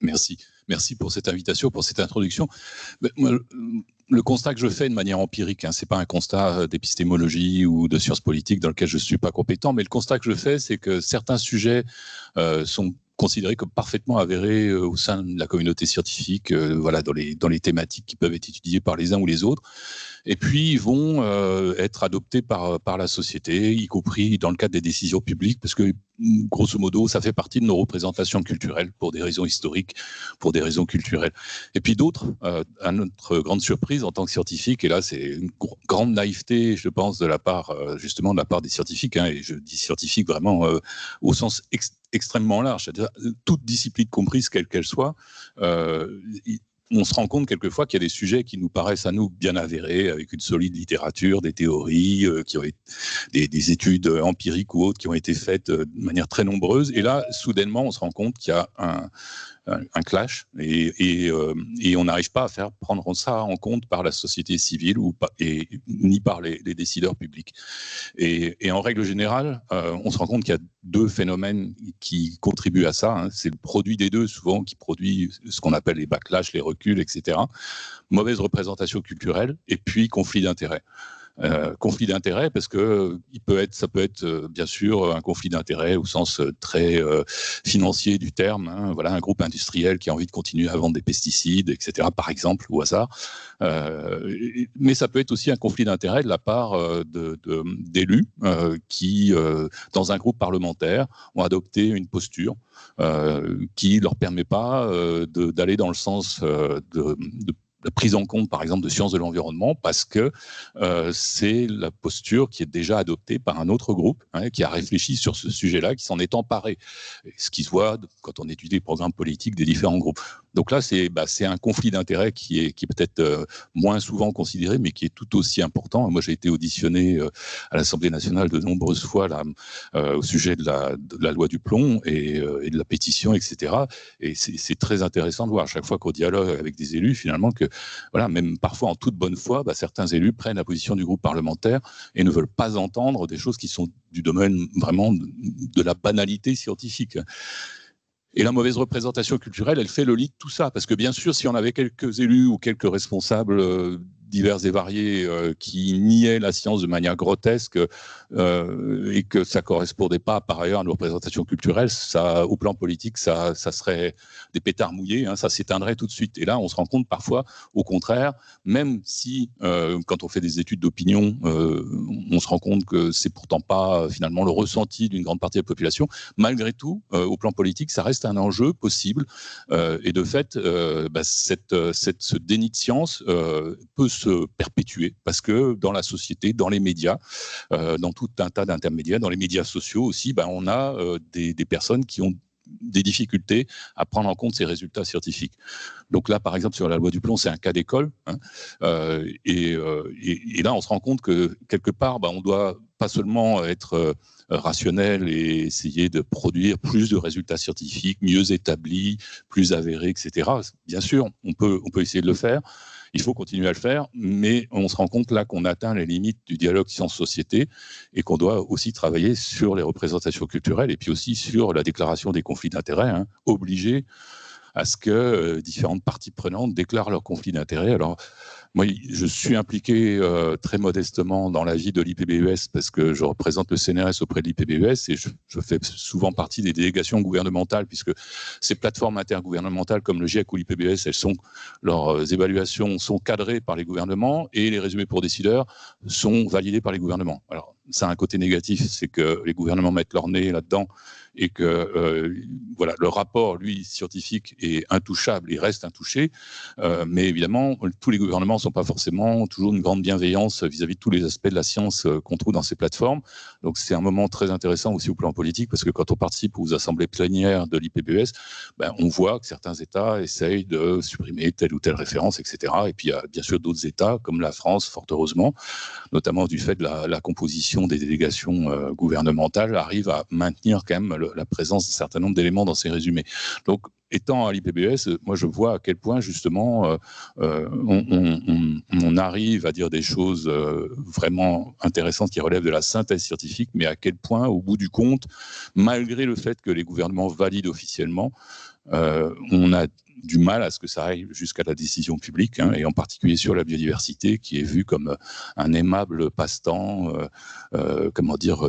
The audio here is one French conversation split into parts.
Merci. Merci pour cette invitation, pour cette introduction. Moi, le constat que je fais de manière empirique, ce n'est pas un constat d'épistémologie ou de sciences politiques dans lequel je ne suis pas compétent, mais le constat que je fais, c'est que certains sujets sont considérés comme parfaitement avérés au sein de la communauté scientifique, dans les thématiques qui peuvent être étudiées par les uns ou les autres, et puis ils vont être adoptés par la société, y compris dans le cadre des décisions publiques, parce que grosso modo, ça fait partie de nos représentations culturelles pour des raisons historiques, pour des raisons culturelles. Et puis d'autres, à notre grande surprise en tant que scientifique, et là c'est une grande naïveté, je pense, de la part justement de la part des scientifiques, et je dis scientifiques vraiment au sens extrêmement large, c'est-à-dire toute discipline comprise, quelle qu'elle soit, on se rend compte quelquefois qu'il y a des sujets qui nous paraissent à nous bien avérés, avec une solide littérature, des théories, qui ont été, des études empiriques ou autres qui ont été faites de manière très nombreuse. Et là, soudainement, on se rend compte qu'il y a un clash et on n'arrive pas à faire prendre ça en compte par la société civile ni par les décideurs publics. Et en règle générale, on se rend compte qu'il y a deux phénomènes qui contribuent à ça. C'est le produit des deux, souvent, qui produit ce qu'on appelle les backlash, les reculs, etc. Mauvaise représentation culturelle et puis conflit d'intérêts. Conflit d'intérêts parce que ça peut être bien sûr un conflit d'intérêts au sens très financier du terme. Voilà, un groupe industriel qui a envie de continuer à vendre des pesticides, etc. par exemple, au hasard. Mais ça peut être aussi un conflit d'intérêts de la part d'élus qui, dans un groupe parlementaire, ont adopté une posture qui ne leur permet pas d'aller dans le sens de la prise en compte, par exemple, de sciences de l'environnement, parce que c'est la posture qui est déjà adoptée par un autre groupe, qui a réfléchi sur ce sujet-là, qui s'en est emparé. Ce qui se voit quand on étudie les programmes politiques des différents groupes. Donc là, c'est un conflit d'intérêts qui est peut-être moins souvent considéré, mais qui est tout aussi important. Moi, j'ai été auditionné à l'Assemblée nationale de nombreuses fois là, au sujet de la loi du plomb et de la pétition, etc. Et c'est très intéressant de voir à chaque fois qu'on dialogue avec des élus, finalement, que voilà, même parfois en toute bonne foi, certains élus prennent la position du groupe parlementaire et ne veulent pas entendre des choses qui sont du domaine vraiment de la banalité scientifique. Et la mauvaise représentation culturelle, elle fait le lit de tout ça. Parce que bien sûr, si on avait quelques élus ou quelques responsables divers et variés qui niaient la science de manière grotesque et que ça ne correspondait pas par ailleurs à une représentation culturelle, ça, au plan politique, ça serait des pétards mouillés, ça s'éteindrait tout de suite. Et là, on se rend compte parfois, au contraire, même si quand on fait des études d'opinion, on se rend compte que c'est pourtant pas finalement le ressenti d'une grande partie de la population, malgré tout, au plan politique, ça reste un enjeu possible. Et de fait, ce déni de science peut se perpétuer parce que dans la société, dans les médias, dans tout un tas d'intermédiaires, dans les médias sociaux aussi, on a des personnes qui ont des difficultés à prendre en compte ces résultats scientifiques. Donc là, par exemple, sur la loi du plomb, c'est un cas d'école. Et là, on se rend compte que quelque part, on doit pas seulement être rationnel et essayer de produire plus de résultats scientifiques, mieux établis, plus avérés, etc. Bien sûr, on peut essayer de le faire. Il faut continuer à le faire, mais on se rend compte là qu'on atteint les limites du dialogue science-société et qu'on doit aussi travailler sur les représentations culturelles et puis aussi sur la déclaration des conflits d'intérêts, obliger à ce que différentes parties prenantes déclarent leurs conflits d'intérêts. Alors, moi, je suis impliqué très modestement dans la vie de l'IPBES parce que je représente le CNRS auprès de l'IPBES et je fais souvent partie des délégations gouvernementales puisque ces plateformes intergouvernementales comme le GIEC ou l'IPBES, leurs évaluations sont cadrées par les gouvernements et les résumés pour décideurs sont validés par les gouvernements. Alors, ça a un côté négatif, c'est que les gouvernements mettent leur nez là-dedans et que voilà, le rapport, lui, scientifique, est intouchable, il reste intouché. Mais évidemment, tous les gouvernements ne sont pas forcément toujours une grande bienveillance vis-à-vis de tous les aspects de la science qu'on trouve dans ces plateformes. Donc c'est un moment très intéressant aussi au plan politique, parce que quand on participe aux assemblées plénières de l'IPBES, on voit que certains États essayent de supprimer telle ou telle référence, etc. Et puis il y a bien sûr d'autres États, comme la France, fort heureusement, notamment du fait de la composition composition des délégations gouvernementales arrive à maintenir quand même la présence d'un certain nombre d'éléments dans ces résumés. Donc, étant à l'IPBES, moi je vois à quel point justement on arrive à dire des choses vraiment intéressantes qui relèvent de la synthèse scientifique, mais à quel point, au bout du compte, malgré le fait que les gouvernements valident officiellement, on a du mal à ce que ça aille jusqu'à la décision publique, et en particulier sur la biodiversité, qui est vue comme un aimable passe-temps,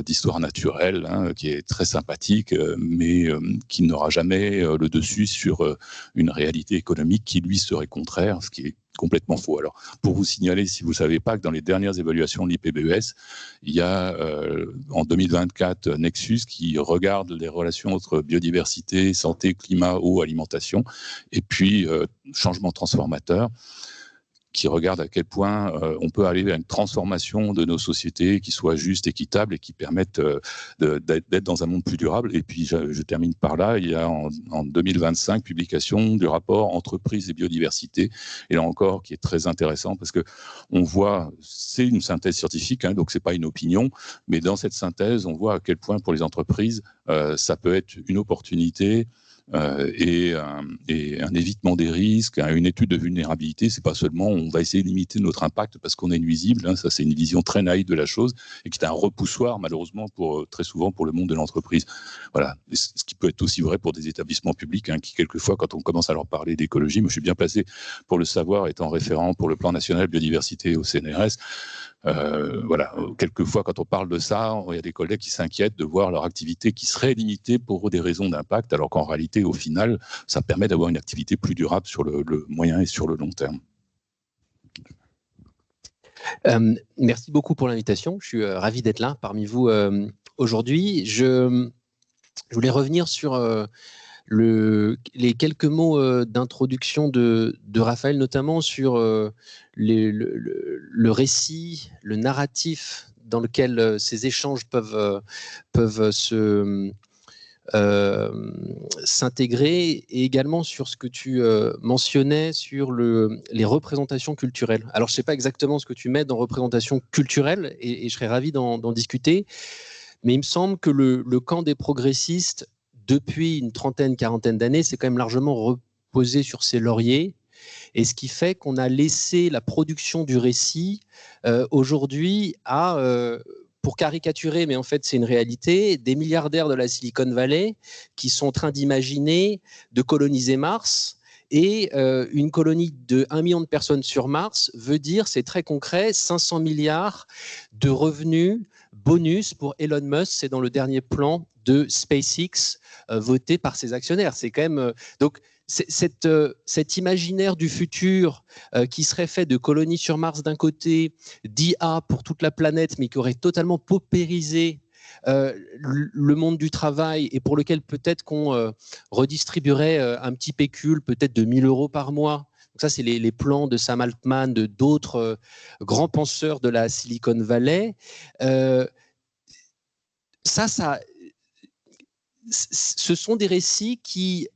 d'histoire naturelle, qui est très sympathique, mais qui n'aura jamais le dessus sur une réalité économique qui lui serait contraire, ce qui est complètement faux. Alors, pour vous signaler, si vous ne savez pas, que dans les dernières évaluations de l'IPBES, il y a en 2024 Nexus qui regarde les relations entre biodiversité, santé, climat, eau, alimentation, et puis changement transformateur, qui regarde à quel point on peut aller vers une transformation de nos sociétés qui soit juste, équitable et qui permette d'être dans un monde plus durable. Et puis, je termine par là, il y a en 2025 publication du rapport Entreprise et biodiversité, et là encore, qui est très intéressant parce que on voit, c'est une synthèse scientifique, donc c'est pas une opinion, mais dans cette synthèse, on voit à quel point pour les entreprises, ça peut être une opportunité, et un évitement des risques, une étude de vulnérabilité. C'est pas seulement on va essayer de limiter notre impact parce qu'on est nuisible, ça c'est une vision très naïve de la chose et qui est un repoussoir malheureusement très souvent pour le monde de l'entreprise. Voilà, ce qui peut être aussi vrai pour des établissements publics, qui quelquefois quand on commence à leur parler d'écologie, moi je suis bien placé pour le savoir étant référent pour le plan national biodiversité au CNRS. Voilà, quelquefois quand on parle de ça, il y a des collègues qui s'inquiètent de voir leur activité qui serait limitée pour des raisons d'impact, alors qu'en réalité, au final, ça permet d'avoir une activité plus durable sur le moyen et sur le long terme. Merci beaucoup pour l'invitation. Je suis ravi d'être là parmi vous aujourd'hui. Je voulais revenir sur les quelques mots d'introduction de Raphaël, notamment sur le récit, le narratif dans lequel ces échanges peuvent s'intégrer, et également sur ce que tu mentionnais sur les représentations culturelles. Alors, je ne sais pas exactement ce que tu mets dans représentation culturelle, et je serais ravi d'en discuter, mais il me semble que le camp des progressistes, depuis une trentaine, quarantaine d'années, c'est quand même largement reposé sur ses lauriers, et ce qui fait qu'on a laissé la production du récit aujourd'hui à... pour caricaturer, mais en fait c'est une réalité, des milliardaires de la Silicon Valley qui sont en train d'imaginer de coloniser Mars, et une colonie de 1 million de personnes sur Mars veut dire, c'est très concret, 500 milliards de revenus bonus pour Elon Musk. C'est dans le dernier plan de SpaceX voté par ses actionnaires. C'est quand même... donc, cet imaginaire du futur qui serait fait de colonies sur Mars d'un côté, d'IA pour toute la planète, mais qui aurait totalement paupérisé le monde du travail, et pour lequel peut-être qu'on redistribuerait un petit pécule, peut-être de 1 000 € par mois. Donc ça, c'est les plans de Sam Altman, de d'autres grands penseurs de la Silicon Valley. Ce sont des récits qui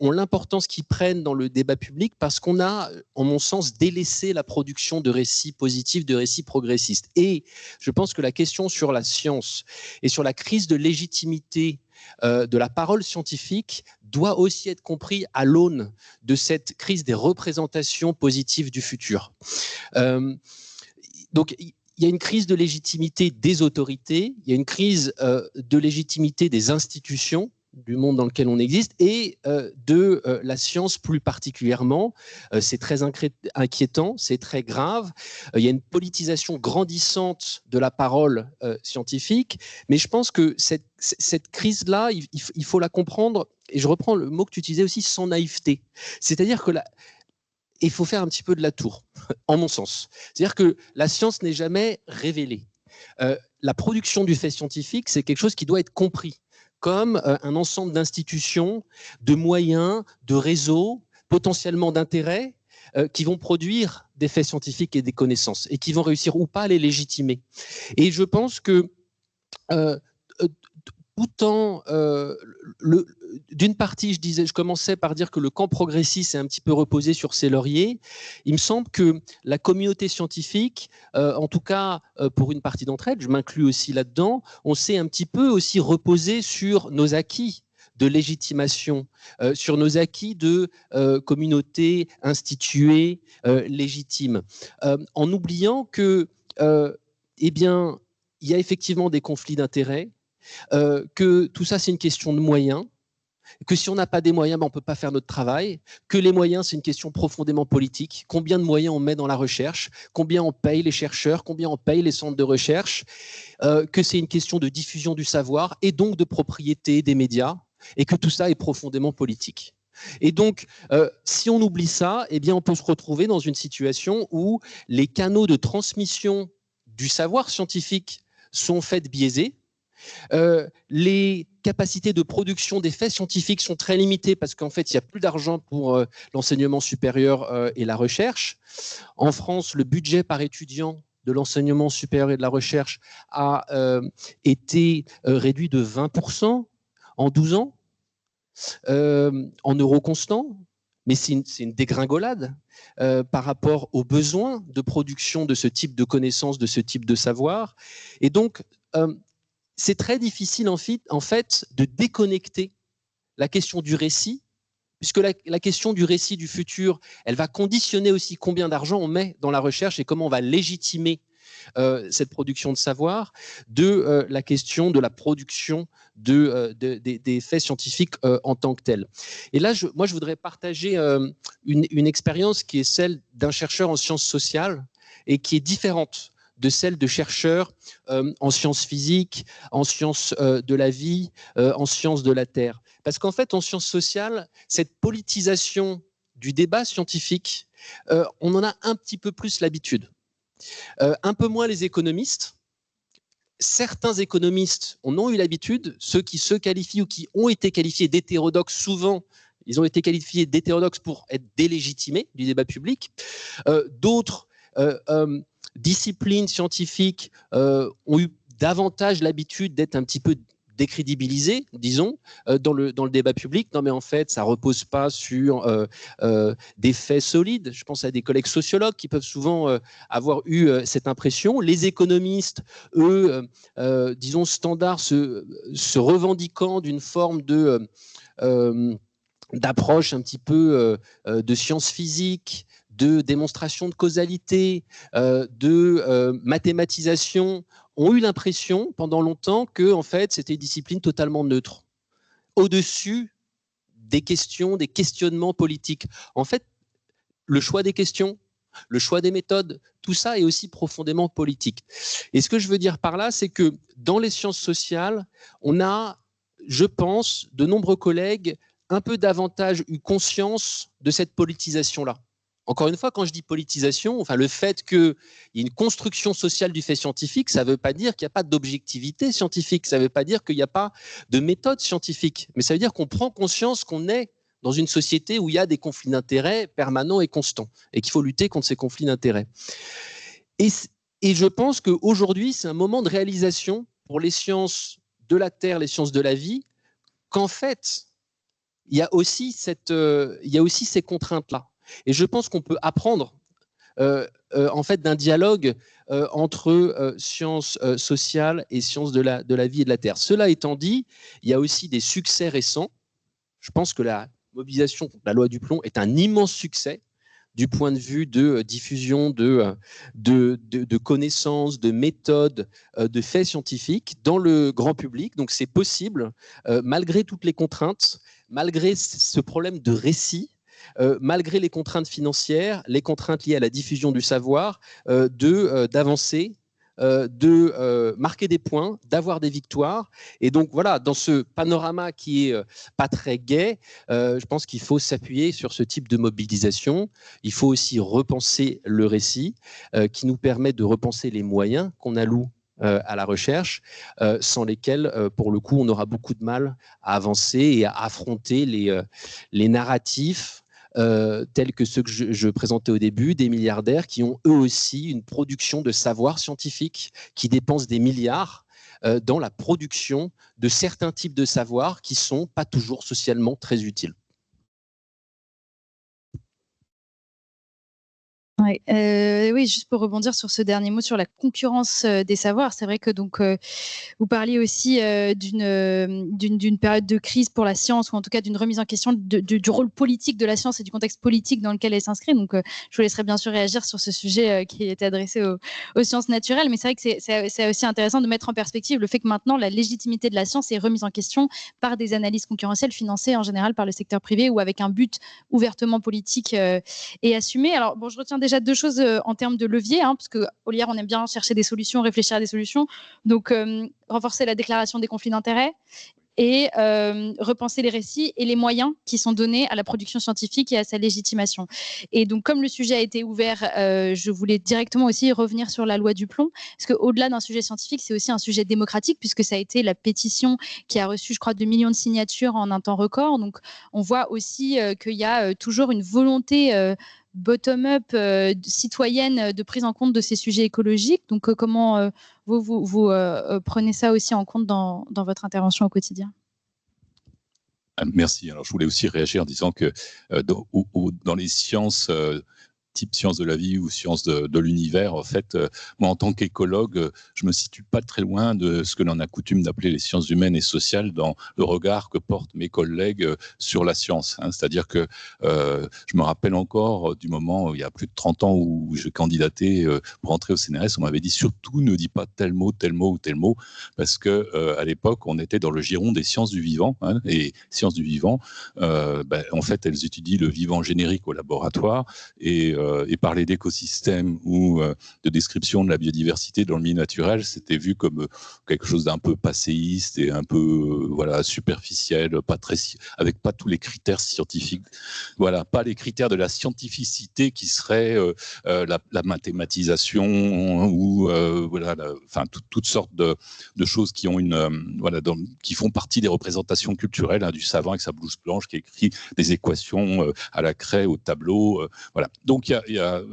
ont l'importance qu'ils prennent dans le débat public, parce qu'on a, en mon sens, délaissé la production de récits positifs, de récits progressistes. Et je pense que la question sur la science et sur la crise de légitimité de la parole scientifique doit aussi être compris à l'aune de cette crise des représentations positives du futur. Donc, il y a une crise de légitimité des autorités, il y a une crise de légitimité des institutions, du monde dans lequel on existe, et de la science plus particulièrement. C'est très inquiétant, c'est très grave. Il y a une politisation grandissante de la parole scientifique, mais je pense que cette crise-là, il faut la comprendre, et je reprends le mot que tu utilisais aussi, sans naïveté. C'est-à-dire que il faut faire un petit peu de la tour, en mon sens. C'est-à-dire que la science n'est jamais révélée. La production du fait scientifique, c'est quelque chose qui doit être compris comme un ensemble d'institutions, de moyens, de réseaux, potentiellement d'intérêts, qui vont produire des faits scientifiques et des connaissances, et qui vont réussir ou pas à les légitimer. Et je pense que tout en d'une partie, je commençais par dire que le camp progressiste est un petit peu reposé sur ses lauriers. Il me semble que la communauté scientifique, en tout cas pour une partie d'entre elles, je m'inclus aussi là-dedans, on s'est un petit peu aussi reposé sur nos acquis de légitimation, sur nos acquis de communauté instituée, légitime, en oubliant que, eh bien, il y a effectivement des conflits d'intérêts, que tout ça c'est une question de moyens, que si on n'a pas des moyens, on ne peut pas faire notre travail, que les moyens c'est une question profondément politique, combien de moyens on met dans la recherche, combien on paye les chercheurs, combien on paye les centres de recherche, que c'est une question de diffusion du savoir et donc de propriété des médias, et que tout ça est profondément politique. Et donc, si on oublie ça, eh bien, on peut se retrouver dans une situation où les canaux de transmission du savoir scientifique sont faits biaisés. Les capacités de production des faits scientifiques sont très limitées parce qu'en fait, il n'y a plus d'argent pour l'enseignement supérieur et la recherche. En France, le budget par étudiant de l'enseignement supérieur et de la recherche a été réduit de 20% en 12 ans, en euros constants. Mais c'est une dégringolade par rapport aux besoins de production de ce type de connaissances, de ce type de savoir. Et donc, c'est très difficile en fait de déconnecter la question du récit, puisque la question du récit du futur, elle va conditionner aussi combien d'argent on met dans la recherche et comment on va légitimer cette production de savoir, de la question de la production des faits scientifiques en tant que tels. Et là, moi, je voudrais partager une expérience qui est celle d'un chercheur en sciences sociales et qui est différente de celle de chercheurs en sciences physiques, en sciences de la vie, en sciences de la Terre. Parce qu'en fait, en sciences sociales, cette politisation du débat scientifique, on en a un petit peu plus l'habitude. Un peu moins les économistes. Certains économistes en ont eu l'habitude, ceux qui se qualifient ou qui ont été qualifiés d'hétérodoxes, souvent, ils ont été qualifiés d'hétérodoxes pour être délégitimés du débat public. D'autres disciplines scientifiques ont eu davantage l'habitude d'être un petit peu décrédibilisées, disons, dans le débat public. Non, mais en fait, ça ne repose pas sur des faits solides. Je pense à des collègues sociologues qui peuvent souvent avoir eu cette impression. Les économistes, eux, disons, standards, se revendiquant d'une forme d'approche un petit peu de sciences physiques, de démonstration de causalité, de mathématisation, ont eu l'impression pendant longtemps que en fait, c'était une discipline totalement neutre, au-dessus des questions, des questionnements politiques. En fait, le choix des questions, le choix des méthodes, tout ça est aussi profondément politique. Et ce que je veux dire par là, c'est que dans les sciences sociales, on a, je pense, de nombreux collègues un peu davantage eu conscience de cette politisation-là. Encore une fois, quand je dis politisation, enfin le fait qu'il y ait une construction sociale du fait scientifique, ça ne veut pas dire qu'il n'y a pas d'objectivité scientifique, ça ne veut pas dire qu'il n'y a pas de méthode scientifique, mais ça veut dire qu'on prend conscience qu'on est dans une société où il y a des conflits d'intérêts permanents et constants, et qu'il faut lutter contre ces conflits d'intérêts. Et je pense qu'aujourd'hui, c'est un moment de réalisation pour les sciences de la Terre, les sciences de la vie, qu'en fait, il y a aussi ces contraintes-là. Et je pense qu'on peut apprendre en fait d'un dialogue entre sciences sociales et sciences de la vie et de la Terre. Cela étant dit, il y a aussi des succès récents. Je pense que la mobilisation contre la loi du plomb est un immense succès du point de vue de diffusion de connaissances, de méthodes, de faits scientifiques dans le grand public. Donc c'est possible, malgré toutes les contraintes, malgré ce problème de récit, malgré les contraintes financières, les contraintes liées à la diffusion du savoir, d'avancer, de marquer des points, d'avoir des victoires. Et donc voilà, dans ce panorama qui est pas très gai, je pense qu'il faut s'appuyer sur ce type de mobilisation. Il faut aussi repenser le récit qui nous permet de repenser les moyens qu'on alloue à la recherche, sans lesquels, pour le coup, on aura beaucoup de mal à avancer et à affronter les narratifs tels que ceux que je présentais au début, des milliardaires qui ont eux aussi une production de savoir scientifique, qui dépensent des milliards dans la production de certains types de savoirs qui ne sont pas toujours socialement très utiles. Ouais, oui, juste pour rebondir sur ce dernier mot sur la concurrence des savoirs, c'est vrai que donc vous parliez aussi d'une période de crise pour la science, ou en tout cas d'une remise en question du rôle politique de la science et du contexte politique dans lequel elle s'inscrit. Donc je vous laisserai bien sûr réagir sur ce sujet qui était adressé aux sciences naturelles, mais c'est vrai que c'est aussi intéressant de mettre en perspective le fait que maintenant la légitimité de la science est remise en question par des analyses concurrentielles financées en général par le secteur privé ou avec un but ouvertement politique et assumé. Alors bon, je retiens déjà deux choses en termes de levier, parce que au LIER, on aime bien chercher des solutions, réfléchir à des solutions. Donc, renforcer la déclaration des conflits d'intérêts et repenser les récits et les moyens qui sont donnés à la production scientifique et à sa légitimation. Et donc, comme le sujet a été ouvert, je voulais directement aussi revenir sur la loi du plomb, parce qu'au-delà d'un sujet scientifique, c'est aussi un sujet démocratique, puisque ça a été la pétition qui a reçu, je crois, 2 millions de signatures en un temps record. Donc, on voit aussi qu'il y a toujours une volonté bottom-up citoyenne de prise en compte de ces sujets écologiques. Donc, comment vous prenez ça aussi en compte dans votre intervention au quotidien? Merci. Alors, je voulais aussi réagir en disant que dans les sciences type sciences de la vie ou sciences de l'univers, en fait, moi, en tant qu'écologue, je me situe pas très loin de ce que l'on a coutume d'appeler les sciences humaines et sociales dans le regard que portent mes collègues sur la science. C'est-à-dire que je me rappelle encore du moment, il y a plus de 30 ans, où je candidatais pour entrer au CNRS, on m'avait dit surtout ne dis pas tel mot ou tel mot, parce que à l'époque, on était dans le giron des sciences du vivant, et sciences du vivant, en fait, elles étudient le vivant générique au laboratoire, et parler d'écosystème ou de description de la biodiversité dans le milieu naturel, c'était vu comme quelque chose d'un peu passéiste et un peu superficiel, avec pas tous les critères scientifiques. Voilà, pas les critères de la scientificité qui seraient la mathématisation ou toutes sortes de choses qui ont qui font partie des représentations culturelles, du savant avec sa blouse blanche qui écrit des équations à la craie, au tableau. Voilà. Donc, il y a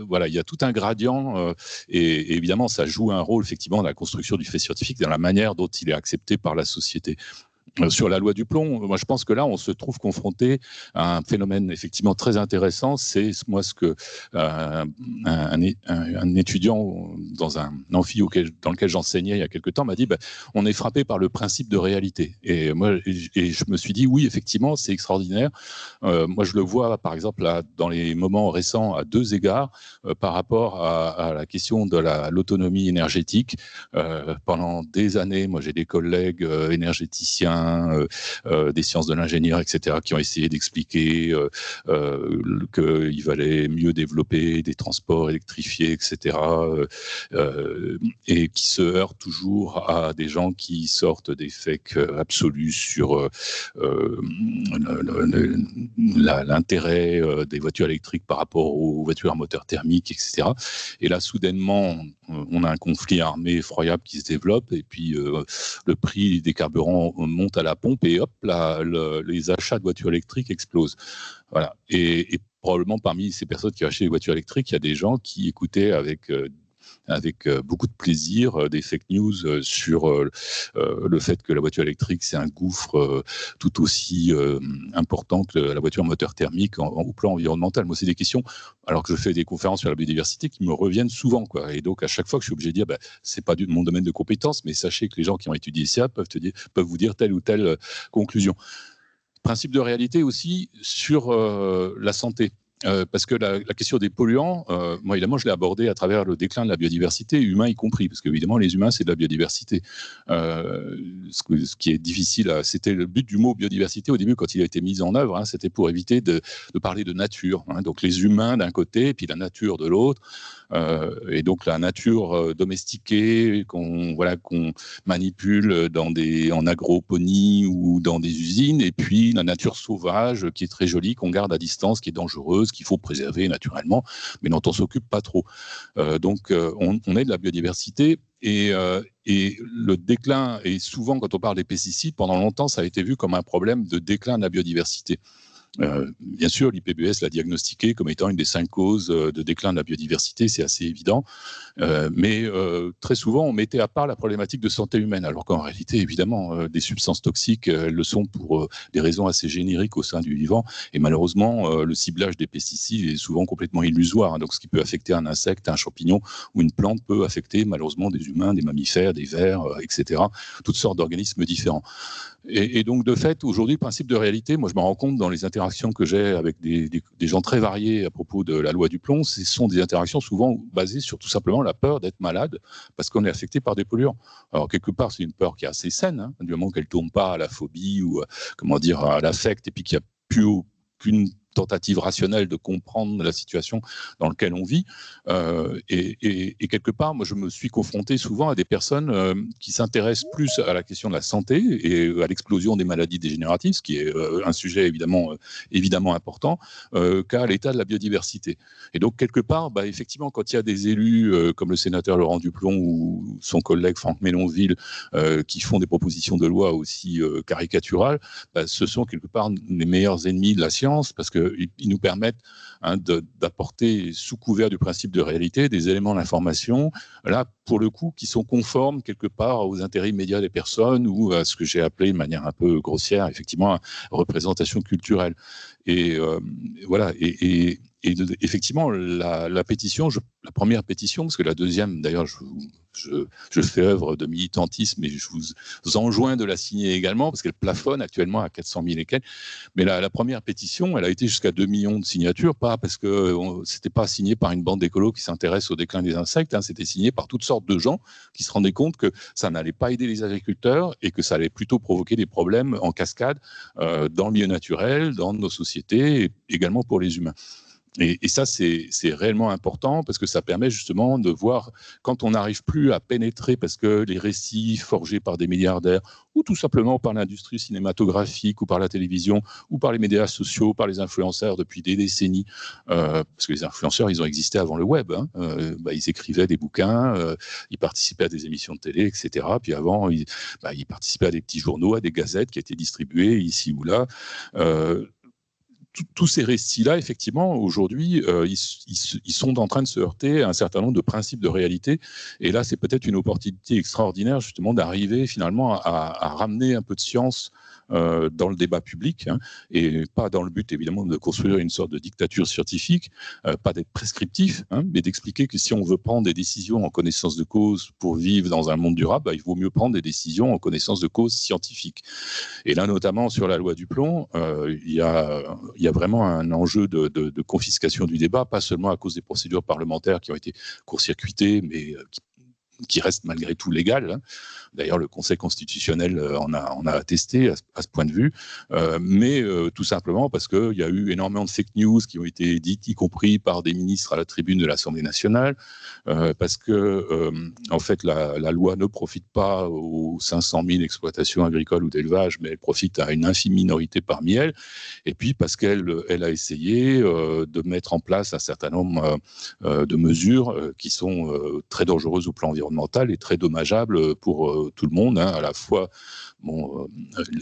tout un gradient et évidemment, ça joue un rôle effectivement dans la construction du fait scientifique, dans la manière dont il est accepté par la société. Sur la loi du plomb, moi je pense que là on se trouve confronté à un phénomène effectivement très intéressant. C'est moi ce que un étudiant dans un amphi dans lequel j'enseignais il y a quelque temps m'a dit, on est frappé par le principe de réalité. Et moi je me suis dit oui, effectivement c'est extraordinaire. Moi je le vois par exemple là, dans les moments récents à deux égards par rapport à la question de l'autonomie énergétique. Pendant des années, moi j'ai des collègues énergéticiens, des sciences de l'ingénieur, etc., qui ont essayé d'expliquer qu'il valait mieux développer des transports électrifiés, etc., et qui se heurtent toujours à des gens qui sortent des fakes absolus sur l'intérêt des voitures électriques par rapport aux voitures à moteur thermique, etc. Et là, soudainement, on a un conflit armé effroyable qui se développe, et puis le prix des carburants monte à la pompe, et hop, les achats de voitures électriques explosent. Voilà. Et probablement parmi ces personnes qui ont acheté des voitures électriques, il y a des gens qui écoutaient avec beaucoup de plaisir des fake news sur le fait que la voiture électrique, c'est un gouffre tout aussi important que la voiture moteur thermique au plan environnemental. Moi, c'est des questions, alors que je fais des conférences sur la biodiversité, qui me reviennent souvent, quoi. Et donc, à chaque fois que je suis obligé de dire, c'est pas mon domaine de compétence, mais sachez que les gens qui ont étudié ça peuvent vous dire telle ou telle conclusion. Principe de réalité aussi sur la santé. Parce que la question des polluants, moi évidemment je l'ai abordée à travers le déclin de la biodiversité, humain y compris, parce qu'évidemment les humains c'est de la biodiversité. Ce qui est difficile, c'était le but du mot biodiversité au début quand il a été mis en œuvre, c'était pour éviter de parler de nature. Donc les humains d'un côté, et puis la nature de l'autre. Et donc la nature domestiquée qu'on manipule en agroponie ou dans des usines, et puis la nature sauvage qui est très jolie, qu'on garde à distance, qui est dangereuse, qu'il faut préserver naturellement, mais dont on s'occupe pas trop. Donc on est de la biodiversité. Et le déclin, et souvent quand on parle des pesticides, pendant longtemps ça a été vu comme un problème de déclin de la biodiversité. Bien sûr, l'IPBES l'a diagnostiqué comme étant une des 5 causes de déclin de la biodiversité, c'est assez évident. Mais très souvent, on mettait à part la problématique de santé humaine, alors qu'en réalité, évidemment, des substances toxiques, elles le sont pour des raisons assez génériques au sein du vivant. Et malheureusement, le ciblage des pesticides est souvent complètement illusoire. Donc, ce qui peut affecter un insecte, un champignon ou une plante peut affecter malheureusement des humains, des mammifères, des vers, etc. Toutes sortes d'organismes différents. Et donc, de fait, aujourd'hui, le principe de réalité, moi, je me rends compte dans les interactions que j'ai avec des gens très variés à propos de la loi du plomb, ce sont des interactions souvent basées sur tout simplement la peur d'être malade parce qu'on est affecté par des polluants. Alors, quelque part, c'est une peur qui est assez saine, hein, du moment qu'elle ne tourne pas à la phobie ou, à l'affect, et puis qu'il n'y a plus aucune tentative rationnelle de comprendre la situation dans laquelle on vit. Et quelque part, moi, je me suis confronté souvent à des personnes qui s'intéressent plus à la question de la santé et à l'explosion des maladies dégénératives, ce qui est un sujet évidemment important, qu'à l'état de la biodiversité. Et donc, quelque part, effectivement, quand il y a des élus comme le sénateur Laurent Duplon ou son collègue Franck Ménonville qui font des propositions de loi aussi caricaturales, ce sont quelque part les meilleurs ennemis de la science parce qu'ils nous permettent d'apporter, sous couvert du principe de réalité, des éléments d'information, là, pour le coup, qui sont conformes quelque part aux intérêts immédiats des personnes ou à ce que j'ai appelé de manière un peu grossière, effectivement, représentation culturelle. Et voilà. Et effectivement, la pétition, la première pétition, parce que la deuxième, d'ailleurs, je fais œuvre de militantisme et je vous enjoins de la signer également, parce qu'elle plafonne actuellement à 400 000 et quelques. Mais la première pétition, elle a été jusqu'à 2 millions de signatures, pas parce que c'était pas signé par une bande d'écolos qui s'intéresse au déclin des insectes, c'était signé par toutes sortes de gens qui se rendaient compte que ça n'allait pas aider les agriculteurs et que ça allait plutôt provoquer des problèmes en cascade dans le milieu naturel, dans nos sociétés, et également pour les humains. Et ça, c'est réellement important parce que ça permet justement de voir quand on n'arrive plus à pénétrer parce que les récits forgés par des milliardaires ou tout simplement par l'industrie cinématographique ou par la télévision ou par les médias sociaux, par les influenceurs depuis des décennies, parce que les influenceurs, ils ont existé avant le web. Ils écrivaient des bouquins, ils participaient à des émissions de télé, etc. Puis avant, ils participaient à des petits journaux, à des gazettes qui étaient distribuées ici ou là. Tous ces récits-là, effectivement, aujourd'hui, ils sont en train de se heurter à un certain nombre de principes de réalité. Et là, c'est peut-être une opportunité extraordinaire, justement, d'arriver finalement à ramener un peu de science dans le débat public, et pas dans le but, évidemment, de construire une sorte de dictature scientifique, pas d'être prescriptif, mais d'expliquer que si on veut prendre des décisions en connaissance de cause pour vivre dans un monde durable, il vaut mieux prendre des décisions en connaissance de cause scientifique. Et là, notamment sur la loi du plomb, il y a vraiment un enjeu de confiscation du débat, pas seulement à cause des procédures parlementaires qui ont été court-circuitées, mais qui restent malgré tout légales. D'ailleurs, le Conseil constitutionnel en a attesté à ce point de vue, mais tout simplement parce qu'il y a eu énormément de fake news qui ont été dites, y compris par des ministres à la tribune de l'Assemblée nationale, parce que, en fait, la loi ne profite pas aux 500 000 exploitations agricoles ou d'élevage, mais elle profite à une infime minorité parmi elles, et puis parce qu'elle a essayé de mettre en place un certain nombre de mesures qui sont très dangereuses au plan environnemental et très dommageables pour tout le monde, à la fois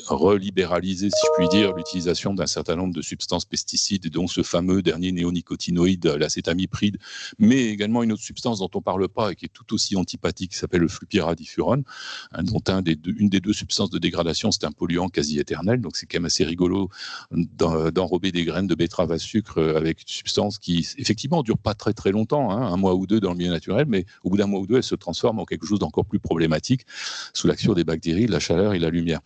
relibéraliser, si je puis dire, l'utilisation d'un certain nombre de substances pesticides, dont ce fameux dernier néonicotinoïde, l'acétamipride, mais également une autre substance dont on ne parle pas et qui est tout aussi antipathique, qui s'appelle le flupyradifurone, dont une des deux substances de dégradation, c'est un polluant quasi éternel, donc c'est quand même assez rigolo d'enrober des graines de betterave à sucre avec une substance qui, effectivement, ne dure pas très très longtemps, un mois ou deux dans le milieu naturel, mais au bout d'un mois ou deux, elle se transforme en quelque chose d'encore plus problématique sous l'action des bactéries, de la chaleur et de la lumière.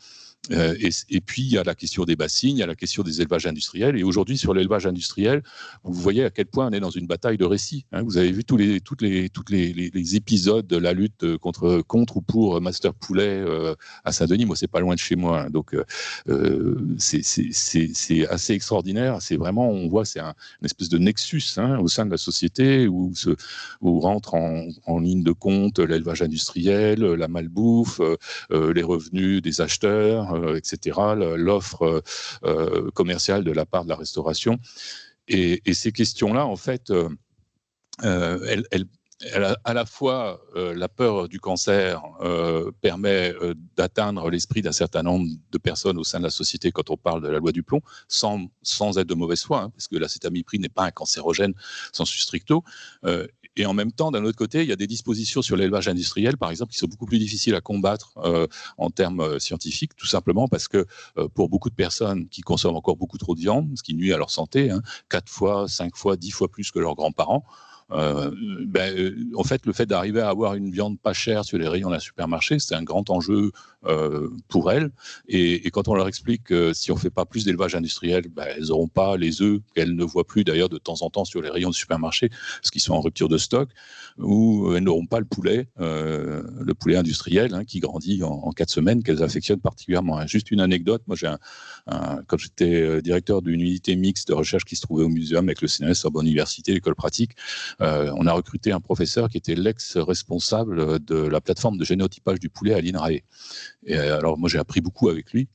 Et puis, il y a la question des bassines, il y a la question des élevages industriels. Et aujourd'hui, sur l'élevage industriel, vous voyez à quel point on est dans une bataille de récits. Vous avez vu tous les épisodes de la lutte contre ou pour Master Poulet à Saint-Denis. Moi, c'est pas loin de chez moi. Donc, c'est assez extraordinaire. C'est vraiment, on voit, c'est une espèce de nexus au sein de la société où rentre en ligne de compte l'élevage industriel, la malbouffe, les revenus des acheteurs, etc., l'offre commerciale de la part de la restauration. Et ces questions-là, en fait, elles à la fois, la peur du cancer permet d'atteindre l'esprit d'un certain nombre de personnes au sein de la société quand on parle de la loi du plomb, sans être de mauvaise foi, hein, parce que l'acétamipride n'est pas un cancérogène sensu stricto. Et en même temps, d'un autre côté, il y a des dispositions sur l'élevage industriel, par exemple, qui sont beaucoup plus difficiles à combattre en termes scientifiques, tout simplement parce que pour beaucoup de personnes qui consomment encore beaucoup trop de viande, ce qui nuit à leur santé, hein, 4 fois, 5 fois, 10 fois plus que leurs grands-parents, en fait, le fait d'arriver à avoir une viande pas chère sur les rayons d'un supermarché, c'est un grand enjeu pour elles. Et quand on leur explique que si on ne fait pas plus d'élevage industriel, elles n'auront pas les œufs qu'elles ne voient plus d'ailleurs de temps en temps sur les rayons de supermarché, parce qu'ils sont en rupture de stock, ou elles n'auront pas le poulet industriel hein, qui grandit en 4 semaines, qu'elles affectionnent particulièrement. Juste une anecdote, moi quand j'étais directeur d'une unité mixte de recherche qui se trouvait au muséum avec le CNRS, Sorbonne Université, l'école pratique, on a recruté un professeur qui était l'ex-responsable de la plateforme de génotypage du poulet à l'INRAE. Et alors moi j'ai appris beaucoup avec lui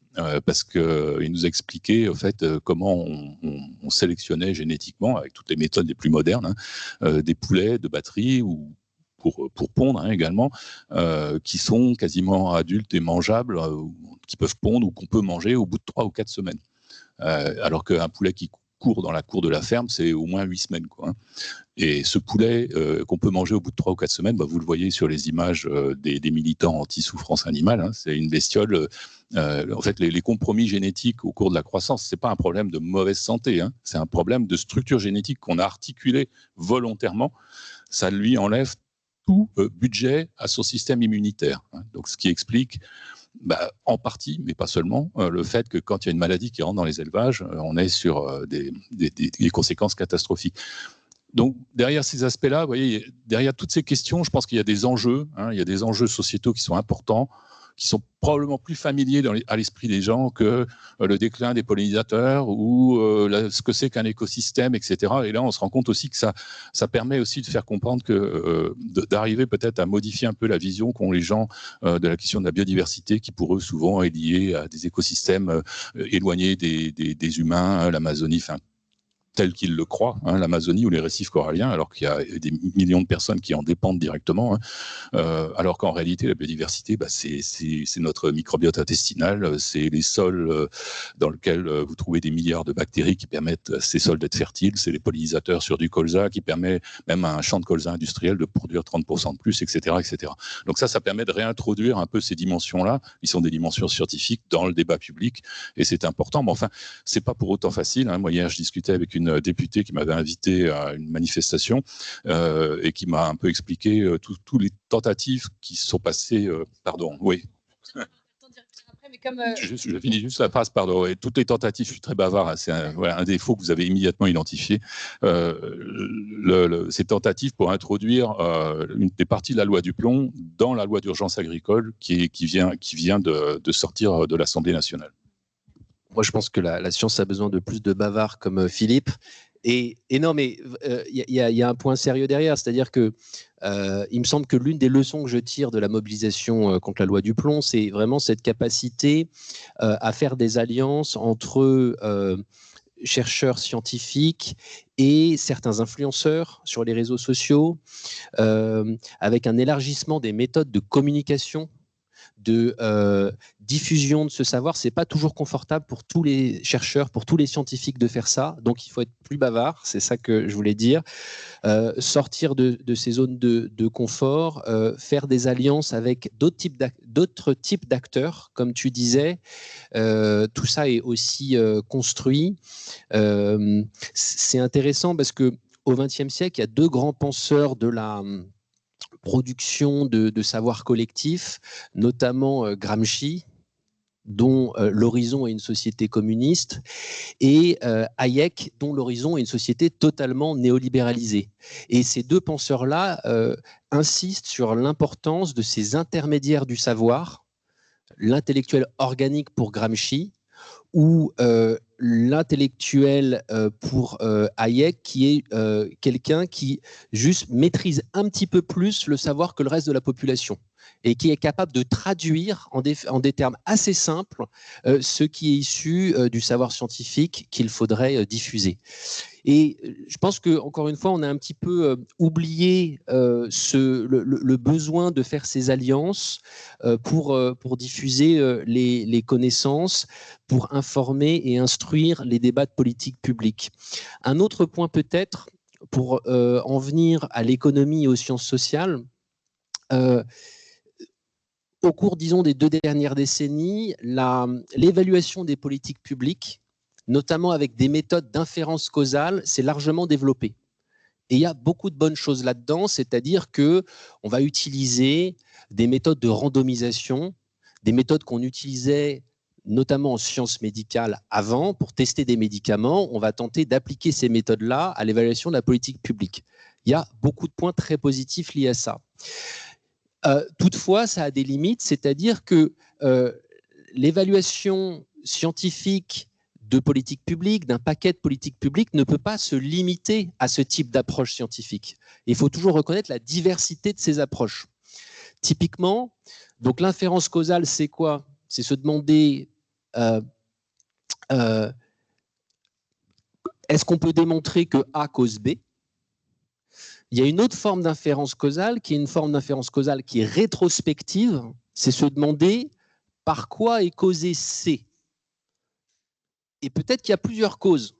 parce qu'il nous expliquait en fait comment on sélectionnait génétiquement avec toutes les méthodes les plus modernes des poulets de batterie ou pour pondre hein, également, qui sont quasiment adultes et mangeables, qui peuvent pondre ou qu'on peut manger au bout de 3 ou 4 semaines. Alors qu'un poulet qui court dans la cour de la ferme, c'est au moins 8 semaines. Quoi, hein. Et ce poulet qu'on peut manger au bout de 3 ou 4 semaines, vous le voyez sur les images des militants anti-souffrance animale, hein, c'est une bestiole. En fait, les compromis génétiques au cours de la croissance, ce n'est pas un problème de mauvaise santé, hein, c'est un problème de structure génétique qu'on a articulé volontairement. Ça lui enlève tout budget à son système immunitaire. Hein. Donc, ce qui explique en partie, mais pas seulement, le fait que quand il y a une maladie qui rentre dans les élevages, on est sur des conséquences catastrophiques. Donc, derrière ces aspects-là, vous voyez, derrière toutes ces questions, je pense qu'il y a des enjeux, hein, il y a des enjeux sociétaux qui sont importants, qui sont probablement plus familiers à l'esprit des gens que le déclin des pollinisateurs ou ce que c'est qu'un écosystème, etc. Et là, on se rend compte aussi que ça permet aussi de faire comprendre que d'arriver peut-être à modifier un peu la vision qu'ont les gens de la question de la biodiversité, qui pour eux souvent est liée à des écosystèmes éloignés des humains, l'Amazonie, enfin tel qu'ils le croient, hein, l'Amazonie ou les récifs coralliens, alors qu'il y a des millions de personnes qui en dépendent directement, hein, alors qu'en réalité, la biodiversité, c'est notre microbiote intestinal, c'est les sols dans lesquels vous trouvez des milliards de bactéries qui permettent à ces sols d'être fertiles, c'est les pollinisateurs sur du colza qui permet même à un champ de colza industriel de produire 30% de plus, etc., etc. Donc ça permet de réintroduire un peu ces dimensions-là, qui sont des dimensions scientifiques dans le débat public, et c'est important, mais enfin, c'est pas pour autant facile, hein. Moi, hier, je discutais avec une députée qui m'avait invité à une manifestation et qui m'a un peu expliqué toutes les tentatives qui sont passées. Pardon, oui. Je finis juste la phrase, pardon. Et toutes les tentatives, je suis très bavard, hein, c'est un défaut que vous avez immédiatement identifié. Ces tentatives pour introduire des parties de la loi du plomb dans la loi d'urgence agricole qui vient de sortir de l'Assemblée nationale. Moi, je pense que la science a besoin de plus de bavards comme Philippe. Et non, mais il y a un point sérieux derrière, c'est-à-dire que il me semble que l'une des leçons que je tire de la mobilisation contre la loi du plomb, c'est vraiment cette capacité à faire des alliances entre chercheurs scientifiques et certains influenceurs sur les réseaux sociaux, avec un élargissement des méthodes de communication, de diffusion de ce savoir. C'est pas toujours confortable pour tous les chercheurs, pour tous les scientifiques de faire ça. Donc, il faut être plus bavard. C'est ça que je voulais dire. Sortir de ces zones de confort, faire des alliances avec d'autres types d'acteurs, comme tu disais. Tout ça est aussi construit. C'est intéressant parce que au XXe siècle, il y a 2 grands penseurs de la production de savoir collectif, notamment Gramsci, dont l'horizon est une société communiste, et Hayek, dont l'horizon est une société totalement néolibéralisée. Et ces 2 penseurs-là insistent sur l'importance de ces intermédiaires du savoir, l'intellectuel organique pour Gramsci, ou l'intellectuel pour Hayek, qui est quelqu'un qui juste maîtrise un petit peu plus le savoir que le reste de la population. et qui est capable de traduire en des termes assez simples ce qui est issu du savoir scientifique qu'il faudrait diffuser. Et je pense qu'encore une fois, on a un petit peu oublié le besoin de faire ces alliances pour diffuser les connaissances, pour informer et instruire les débats de politique publique. Un autre point peut-être, pour en venir à l'économie et aux sciences sociales, au cours, disons, des 2 dernières décennies, l'évaluation des politiques publiques, notamment avec des méthodes d'inférence causale, s'est largement développée. Et il y a beaucoup de bonnes choses là-dedans, c'est-à-dire qu'on va utiliser des méthodes de randomisation, des méthodes qu'on utilisait notamment en sciences médicales avant, pour tester des médicaments. On va tenter d'appliquer ces méthodes-là à l'évaluation de la politique publique. Il y a beaucoup de points très positifs liés à ça. Toutefois, ça a des limites, c'est-à-dire que l'évaluation scientifique de politique publique, d'un paquet de politiques publiques, ne peut pas se limiter à ce type d'approche scientifique. Il faut toujours reconnaître la diversité de ces approches. Typiquement, donc l'inférence causale, c'est quoi? C'est se demander est-ce qu'on peut démontrer que A cause B? Il y a une autre forme d'inférence causale qui est une forme d'inférence causale qui est rétrospective, c'est se demander par quoi est causé C. Et peut-être qu'il y a plusieurs causes.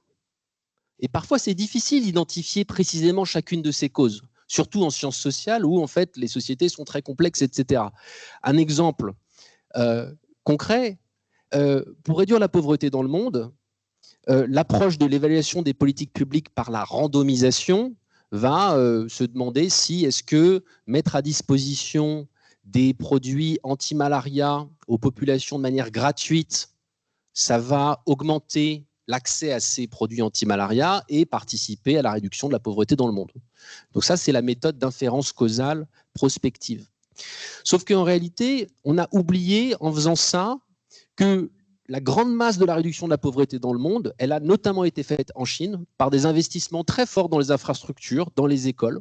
Et parfois, c'est difficile d'identifier précisément chacune de ces causes, surtout en sciences sociales où en fait les sociétés sont très complexes, etc. Un exemple concret, pour réduire la pauvreté dans le monde, l'approche de l'évaluation des politiques publiques par la randomisation va se demander si est-ce que mettre à disposition des produits anti-malaria aux populations de manière gratuite, ça va augmenter l'accès à ces produits anti-malaria et participer à la réduction de la pauvreté dans le monde. Donc ça, c'est la méthode d'inférence causale prospective. Sauf qu'en réalité, on a oublié en faisant ça que la grande masse de la réduction de la pauvreté dans le monde, elle a notamment été faite en Chine par des investissements très forts dans les infrastructures, dans les écoles,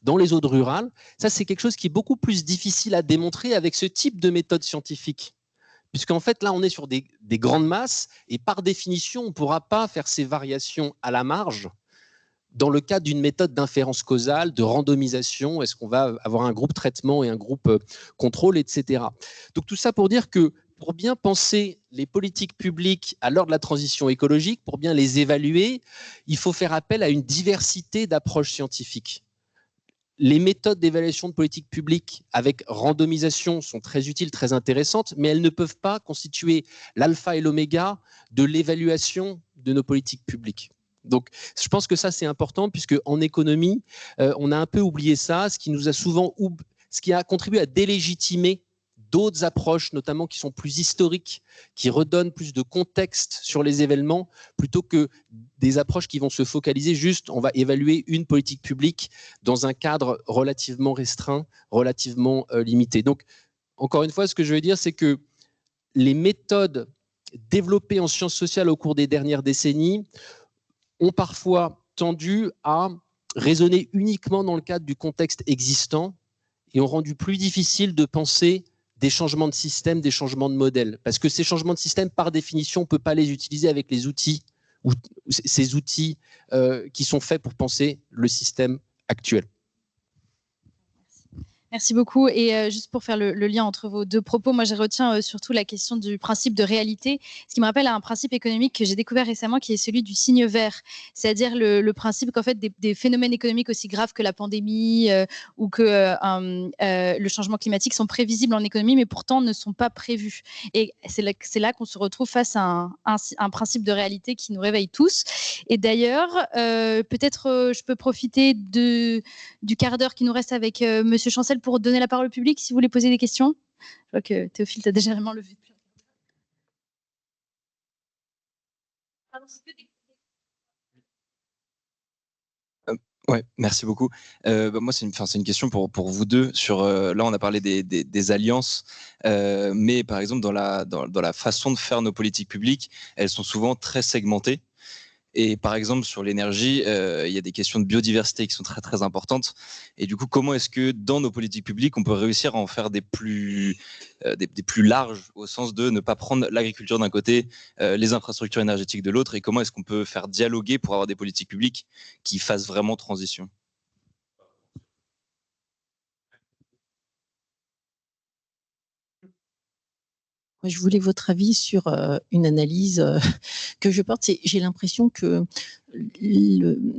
dans les zones rurales. Ça, c'est quelque chose qui est beaucoup plus difficile à démontrer avec ce type de méthode scientifique. Puisqu'en fait, là, on est sur des grandes masses et par définition, on ne pourra pas faire ces variations à la marge dans le cadre d'une méthode d'inférence causale, de randomisation. Est-ce qu'on va avoir un groupe traitement et un groupe contrôle, etc. Donc tout ça pour dire que pour bien penser les politiques publiques à l'heure de la transition écologique, pour bien les évaluer, il faut faire appel à une diversité d'approches scientifiques. Les méthodes d'évaluation de politique publique avec randomisation sont très utiles, très intéressantes, mais elles ne peuvent pas constituer l'alpha et l'oméga de l'évaluation de nos politiques publiques. Donc, je pense que ça, c'est important, puisque en économie, on a un peu oublié ça, ce qui a contribué à délégitimer d'autres approches, notamment qui sont plus historiques, qui redonnent plus de contexte sur les événements, plutôt que des approches qui vont se focaliser juste, on va évaluer une politique publique dans un cadre relativement restreint, relativement limité. Donc, encore une fois, ce que je veux dire, c'est que les méthodes développées en sciences sociales au cours des dernières décennies ont parfois tendu à raisonner uniquement dans le cadre du contexte existant et ont rendu plus difficile de penser des changements de système, des changements de modèle. Parce que ces changements de système, par définition, on ne peut pas les utiliser avec les outils, ou ces outils qui sont faits pour penser le système actuel. Merci beaucoup. Et juste pour faire le lien entre vos deux propos, moi je retiens surtout la question du principe de réalité, ce qui me rappelle un principe économique que j'ai découvert récemment qui est celui du signe vert, c'est-à-dire le principe qu'en fait des phénomènes économiques aussi graves que la pandémie ou que le changement climatique sont prévisibles en économie mais pourtant ne sont pas prévus. Et c'est là qu'on se retrouve face à un principe de réalité qui nous réveille tous. Et d'ailleurs, peut-être je peux profiter du quart d'heure qui nous reste avec Monsieur Chancel pour donner la parole au public, si vous voulez poser des questions. Je vois que Théophile, tu as déjà vraiment levé. Ouais, merci beaucoup. Moi, c'est une question pour vous deux. Là, on a parlé des alliances, mais par exemple, dans la façon de faire nos politiques publiques, elles sont souvent très segmentées. Et par exemple, sur l'énergie, il y a des questions de biodiversité qui sont très, très importantes. Et du coup, comment est-ce que dans nos politiques publiques, on peut réussir à en faire des plus larges, au sens de ne pas prendre l'agriculture d'un côté, les infrastructures énergétiques de l'autre, et comment est-ce qu'on peut faire dialoguer pour avoir des politiques publiques qui fassent vraiment transition? Moi, je voulais votre avis sur une analyse que je porte. J'ai l'impression que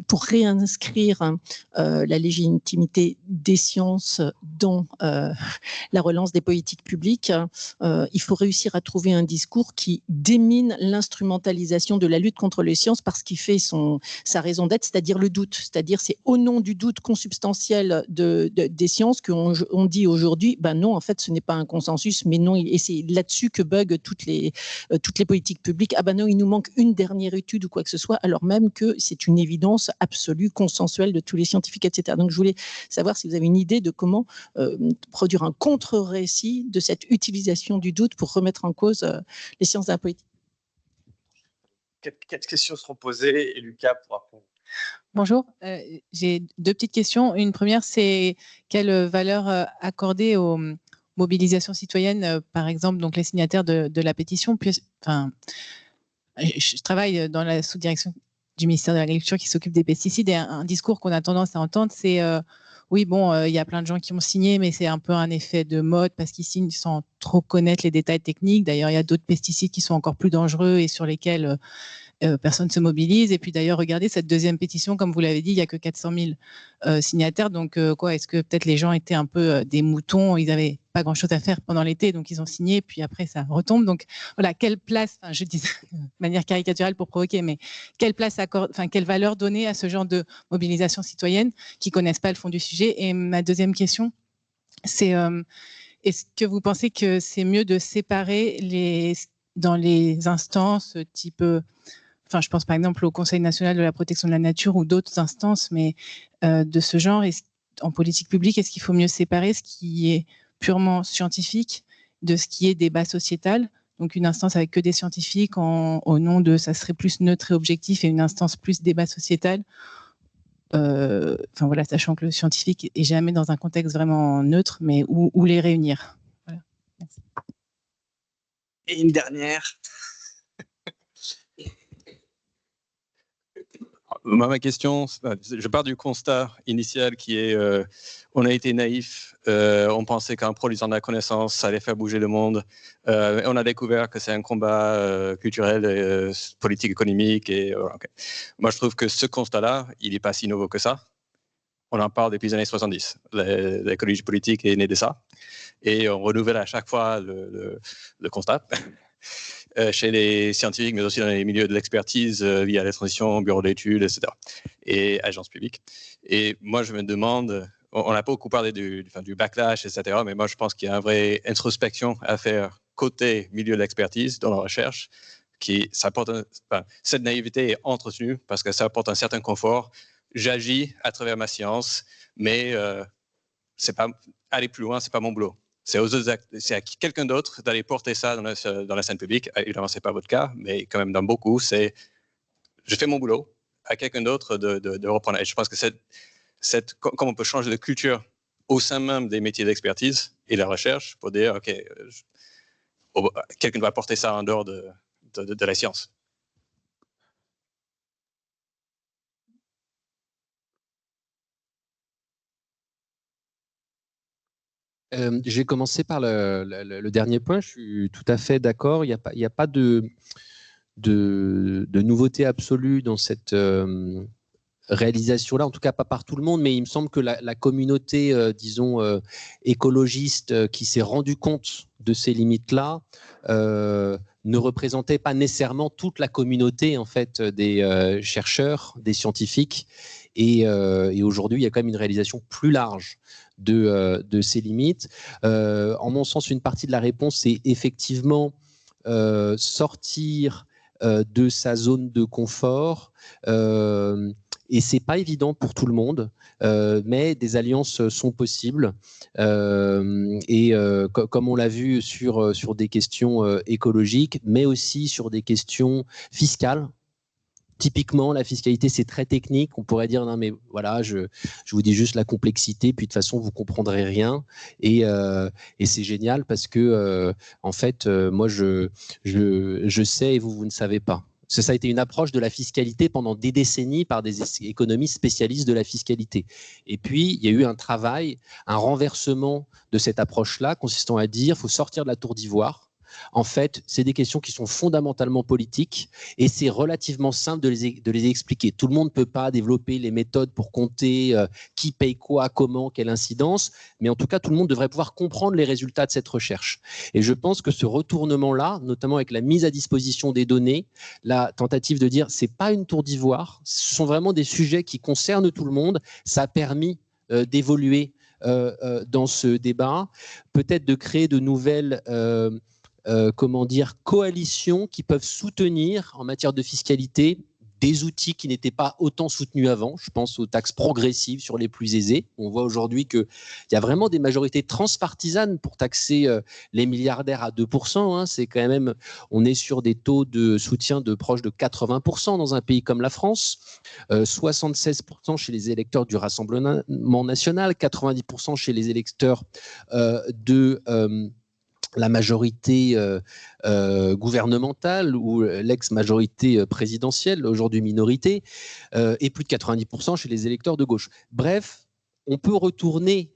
pour réinscrire la légitimité des sciences dans la relance des politiques publiques, il faut réussir à trouver un discours qui démine l'instrumentalisation de la lutte contre les sciences par ce qui fait sa raison d'être, c'est-à-dire le doute. C'est-à-dire c'est au nom du doute consubstantiel des sciences qu'on dit aujourd'hui, ben non, en fait, ce n'est pas un consensus, mais non, et c'est là-dessus que bug toutes les politiques publiques. Ah ben non, il nous manque une dernière étude ou quoi que ce soit, alors même que c'est une évidence absolue, consensuelle de tous les scientifiques, etc. Donc je voulais savoir si vous avez une idée de comment produire un contre-récit de cette utilisation du doute pour remettre en cause les sciences de la politique. Quelles questions seront posées et Lucas pourra répondre. Bonjour, j'ai deux petites questions. Une première, c'est quelle valeur accorder aux mobilisations citoyennes, par exemple, donc les signataires de la pétition. Je travaille dans la sous-direction du ministère de l'Agriculture qui s'occupe des pesticides, et un discours qu'on a tendance à entendre, c'est oui, bon, il y a plein de gens qui ont signé, mais c'est un peu un effet de mode parce qu'ils signent sans trop connaître les détails techniques. D'ailleurs, il y a d'autres pesticides qui sont encore plus dangereux et sur lesquels personne ne se mobilise. Et puis d'ailleurs, regardez cette deuxième pétition, comme vous l'avez dit, il n'y a que 400 000 signataires. Donc, est-ce que peut-être les gens étaient un peu des moutons, ils n'avaient pas grand-chose à faire pendant l'été, donc ils ont signé, puis après ça retombe. Donc voilà, quelle place, je dis de manière caricaturale pour provoquer, mais quelle valeur donner à ce genre de mobilisation citoyenne qui ne connaissent pas le fond du sujet? Et ma deuxième question, c'est est-ce que vous pensez que c'est mieux de séparer dans les instances type... je pense par exemple au Conseil national de la protection de la nature ou d'autres instances, mais de ce genre, en politique publique, est-ce qu'il faut mieux séparer ce qui est purement scientifique de ce qui est débat sociétal? Donc une instance avec que des scientifiques au nom de ça serait plus neutre et objectif, et une instance plus débat sociétal. Voilà, sachant que le scientifique est jamais dans un contexte vraiment neutre, mais où les réunir. Voilà. Merci. Et une dernière. Ma question, je pars du constat initial qui est on a été naïf, on pensait qu'en produisant de la connaissance, ça allait faire bouger le monde. On a découvert que c'est un combat culturel, politique, économique. Okay. Moi, je trouve que ce constat-là, il n'est pas si nouveau que ça. On en parle depuis les années 70. L'écologie politique est née de ça. Et on renouvelle à chaque fois le constat. Chez les scientifiques, mais aussi dans les milieux de l'expertise liés à la transition, bureau d'études, etc. et agences publiques. Et moi, je me demande, on a beaucoup parlé du backlash, etc., mais moi, je pense qu'il y a une vraie introspection à faire côté milieu de l'expertise dans la recherche, cette naïveté est entretenue parce que ça apporte un certain confort. J'agis à travers ma science, mais c'est pas aller plus loin, c'est pas mon boulot. C'est à quelqu'un d'autre d'aller porter ça dans la scène publique. Évidemment, ce n'est pas votre cas, mais quand même dans beaucoup, c'est je fais mon boulot, à quelqu'un d'autre de reprendre. Et je pense que comme on peut changer de culture au sein même des métiers d'expertise et de la recherche pour dire, OK, quelqu'un doit porter ça en dehors de la science. Je vais commencer par le dernier point. Je suis tout à fait d'accord. Il n'y a pas de nouveauté absolue dans cette réalisation-là, en tout cas pas par tout le monde, mais il me semble que la communauté, disons, écologiste qui s'est rendue compte de ces limites-là ne représentait pas nécessairement toute la communauté en fait, des chercheurs, des scientifiques. Et aujourd'hui, il y a quand même une réalisation plus large de ces limites. En mon sens, une partie de la réponse, c'est effectivement sortir de sa zone de confort. Et c'est pas évident pour tout le monde, mais des alliances sont possibles. Comme on l'a vu sur des questions écologiques, mais aussi sur des questions fiscales. Typiquement, la fiscalité, c'est très technique. On pourrait dire, non, mais voilà, je vous dis juste la complexité, puis de toute façon, vous comprendrez rien. Et c'est génial parce que, en fait, moi, je sais et vous ne savez pas. Ça a été une approche de la fiscalité pendant des décennies par des économistes spécialistes de la fiscalité. Et puis, il y a eu un travail, un renversement de cette approche-là, consistant à dire, il faut sortir de la tour d'ivoire. En fait, c'est des questions qui sont fondamentalement politiques et c'est relativement simple de les expliquer. Tout le monde ne peut pas développer les méthodes pour compter qui paye quoi, comment, quelle incidence, mais en tout cas, tout le monde devrait pouvoir comprendre les résultats de cette recherche. Et je pense que ce retournement-là, notamment avec la mise à disposition des données, la tentative de dire c'est pas une tour d'ivoire, ce sont vraiment des sujets qui concernent tout le monde, ça a permis d'évoluer dans ce débat, peut-être de créer de nouvelles coalitions qui peuvent soutenir en matière de fiscalité des outils qui n'étaient pas autant soutenus avant. Je pense aux taxes progressives sur les plus aisés. On voit aujourd'hui qu'il y a vraiment des majorités transpartisanes pour taxer les milliardaires à 2%. C'est quand même, on est sur des taux de soutien de proche de 80% dans un pays comme la France, 76% chez les électeurs du Rassemblement national, 90% chez les électeurs de la majorité gouvernementale ou l'ex-majorité présidentielle, aujourd'hui minorité, et plus de 90% chez les électeurs de gauche. Bref, on peut retourner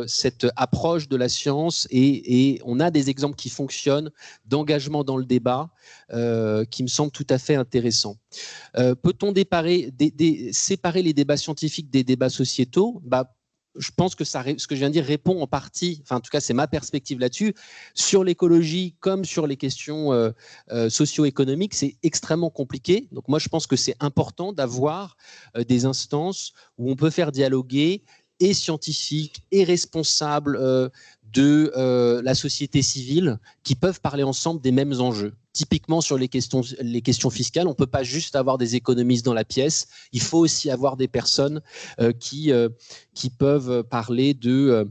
cette approche de la science et on a des exemples qui fonctionnent d'engagement dans le débat qui me semblent tout à fait intéressants. Peut-on séparer les débats scientifiques des débats sociétaux ? Je pense que ce que je viens de dire répond en partie, enfin en tout cas c'est ma perspective là-dessus, sur l'écologie comme sur les questions socio-économiques, c'est extrêmement compliqué. Donc moi je pense que c'est important d'avoir des instances où on peut faire dialoguer et scientifiques et responsables de la société civile qui peuvent parler ensemble des mêmes enjeux. Typiquement sur les questions fiscales, on ne peut pas juste avoir des économistes dans la pièce, il faut aussi avoir des personnes qui peuvent parler de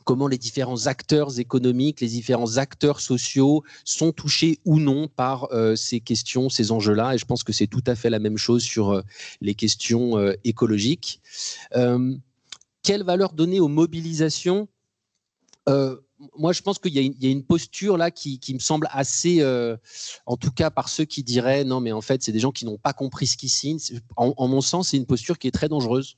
comment les différents acteurs économiques, les différents acteurs sociaux sont touchés ou non par ces questions, ces enjeux-là. Et je pense que c'est tout à fait la même chose sur les questions écologiques. Quelle valeur donner aux mobilisations ? Moi, je pense qu'il y a une posture là qui me semble assez, en tout cas par ceux qui diraient non, mais en fait, c'est des gens qui n'ont pas compris ce qu'ils signent. En mon sens, c'est une posture qui est très dangereuse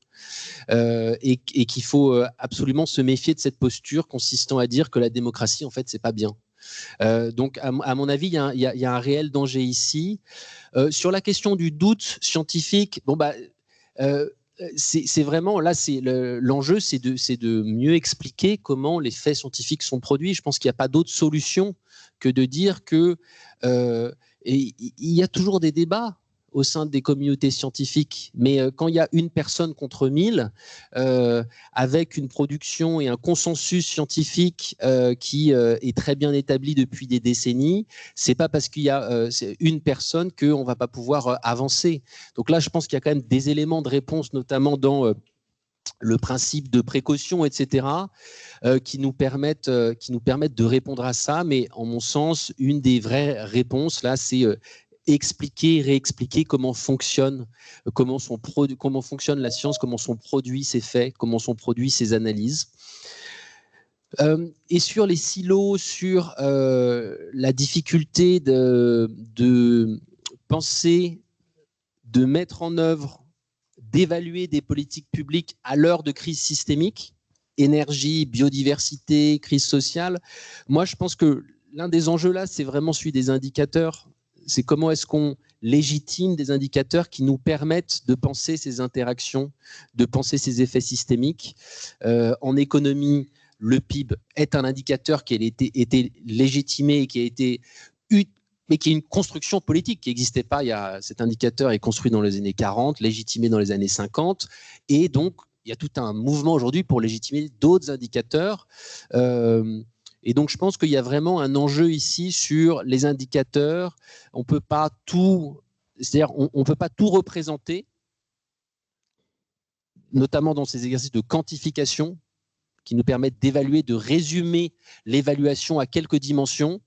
et qu'il faut absolument se méfier de cette posture consistant à dire que la démocratie, en fait, c'est pas bien. Donc, à mon avis, il y a un réel danger ici. Sur la question du doute scientifique, c'est vraiment là, l'enjeu, c'est de mieux expliquer comment les faits scientifiques sont produits. Je pense qu'il n'y a pas d'autre solution que de dire que il y a toujours des débats au sein des communautés scientifiques, mais quand il y a une personne contre 1000, avec une production et un consensus scientifique qui est très bien établi depuis des décennies, c'est pas parce qu'il y a une personne qu'on va pas pouvoir avancer. Donc là, je pense qu'il y a quand même des éléments de réponse, notamment dans le principe de précaution, etc., qui nous permettent de répondre à ça. Mais en mon sens, une des vraies réponses, là, c'est expliquer, réexpliquer comment fonctionne la science, comment sont produits ces faits, comment sont produits ces analyses. Et sur les silos, sur la difficulté de penser, de mettre en œuvre, d'évaluer des politiques publiques à l'heure de crise systémique, énergie, biodiversité, crise sociale, moi je pense que l'un des enjeux là, c'est vraiment celui des indicateurs. C'est comment est-ce qu'on légitime des indicateurs qui nous permettent de penser ces interactions, de penser ces effets systémiques. En économie, le PIB est un indicateur qui a été légitimé et qui a été mais qui est une construction politique qui n'existait pas. Cet indicateur est construit dans les années 40, légitimé dans les années 50, et donc il y a tout un mouvement aujourd'hui pour légitimer d'autres indicateurs. Et donc, je pense qu'il y a vraiment un enjeu ici sur les indicateurs. On peut pas tout, c'est-à-dire, on peut pas tout représenter, notamment dans ces exercices de quantification qui nous permettent d'évaluer, de résumer l'évaluation à quelques dimensions.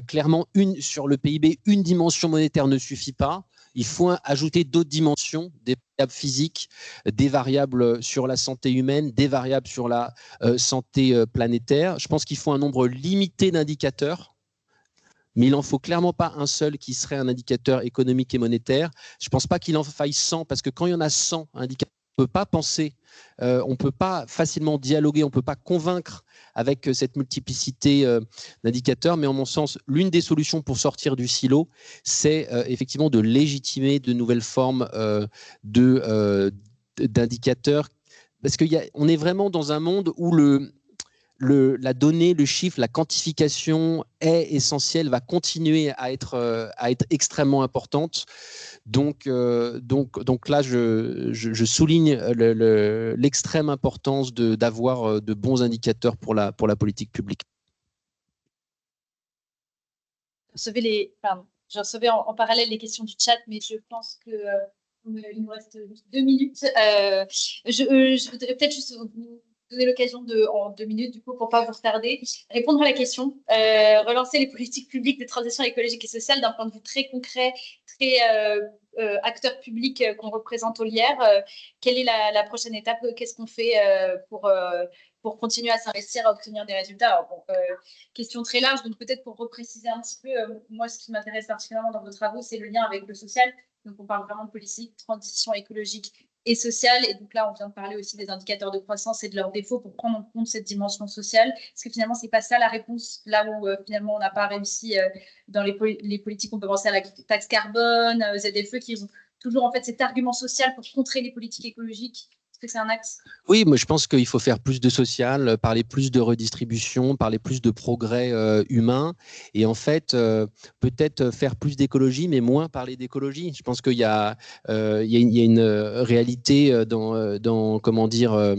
clairement, sur le PIB, une dimension monétaire ne suffit pas. Il faut ajouter d'autres dimensions, des variables physiques, des variables sur la santé humaine, des variables sur la santé planétaire. Je pense qu'il faut un nombre limité d'indicateurs, mais il n'en faut clairement pas un seul qui serait un indicateur économique et monétaire. Je ne pense pas qu'il en faille 100, parce que quand il y en a 100 indicateurs, on ne peut pas penser, on ne peut pas facilement dialoguer, on ne peut pas convaincre avec cette multiplicité d'indicateurs. Mais en mon sens, l'une des solutions pour sortir du silo, c'est effectivement de légitimer de nouvelles formes d'indicateurs. Parce qu'on est vraiment dans un monde où la donnée, le chiffre, la quantification est essentielle, va continuer à être extrêmement importante. Donc là, je souligne l'extrême importance d'avoir de bons indicateurs pour la politique publique. Je recevais en parallèle les questions du chat, mais je pense que il nous reste 2 minutes. Je voudrais peut-être juste vous donner l'occasion en 2 minutes, du coup, pour ne pas vous retarder, répondre à la question, relancer les politiques publiques de transition écologique et sociale d'un point de vue très concret, très acteur public qu'on représente au LIER. Quelle est la prochaine étape? Qu'est-ce qu'on fait pour continuer à s'investir, à obtenir des résultats? Alors, bon, question très large, donc peut-être pour repréciser un petit peu, moi, ce qui m'intéresse particulièrement dans vos travaux, c'est le lien avec le social. Donc, on parle vraiment de politique, transition écologique et sociale. Et donc là, on vient de parler aussi des indicateurs de croissance et de leurs défauts pour prendre en compte cette dimension sociale. Parce que finalement, ce n'est pas ça la réponse. Là où finalement, on n'a pas réussi dans les politiques, on peut penser à la taxe carbone, ZFE, qui ont toujours en fait cet argument social pour contrer les politiques écologiques. Est-ce que c'est un axe? Oui, moi je pense qu'il faut faire plus de social, parler plus de redistribution, parler plus de progrès humain, et en fait peut-être faire plus d'écologie, mais moins parler d'écologie. Je pense qu'il y a une réalité dans comment dire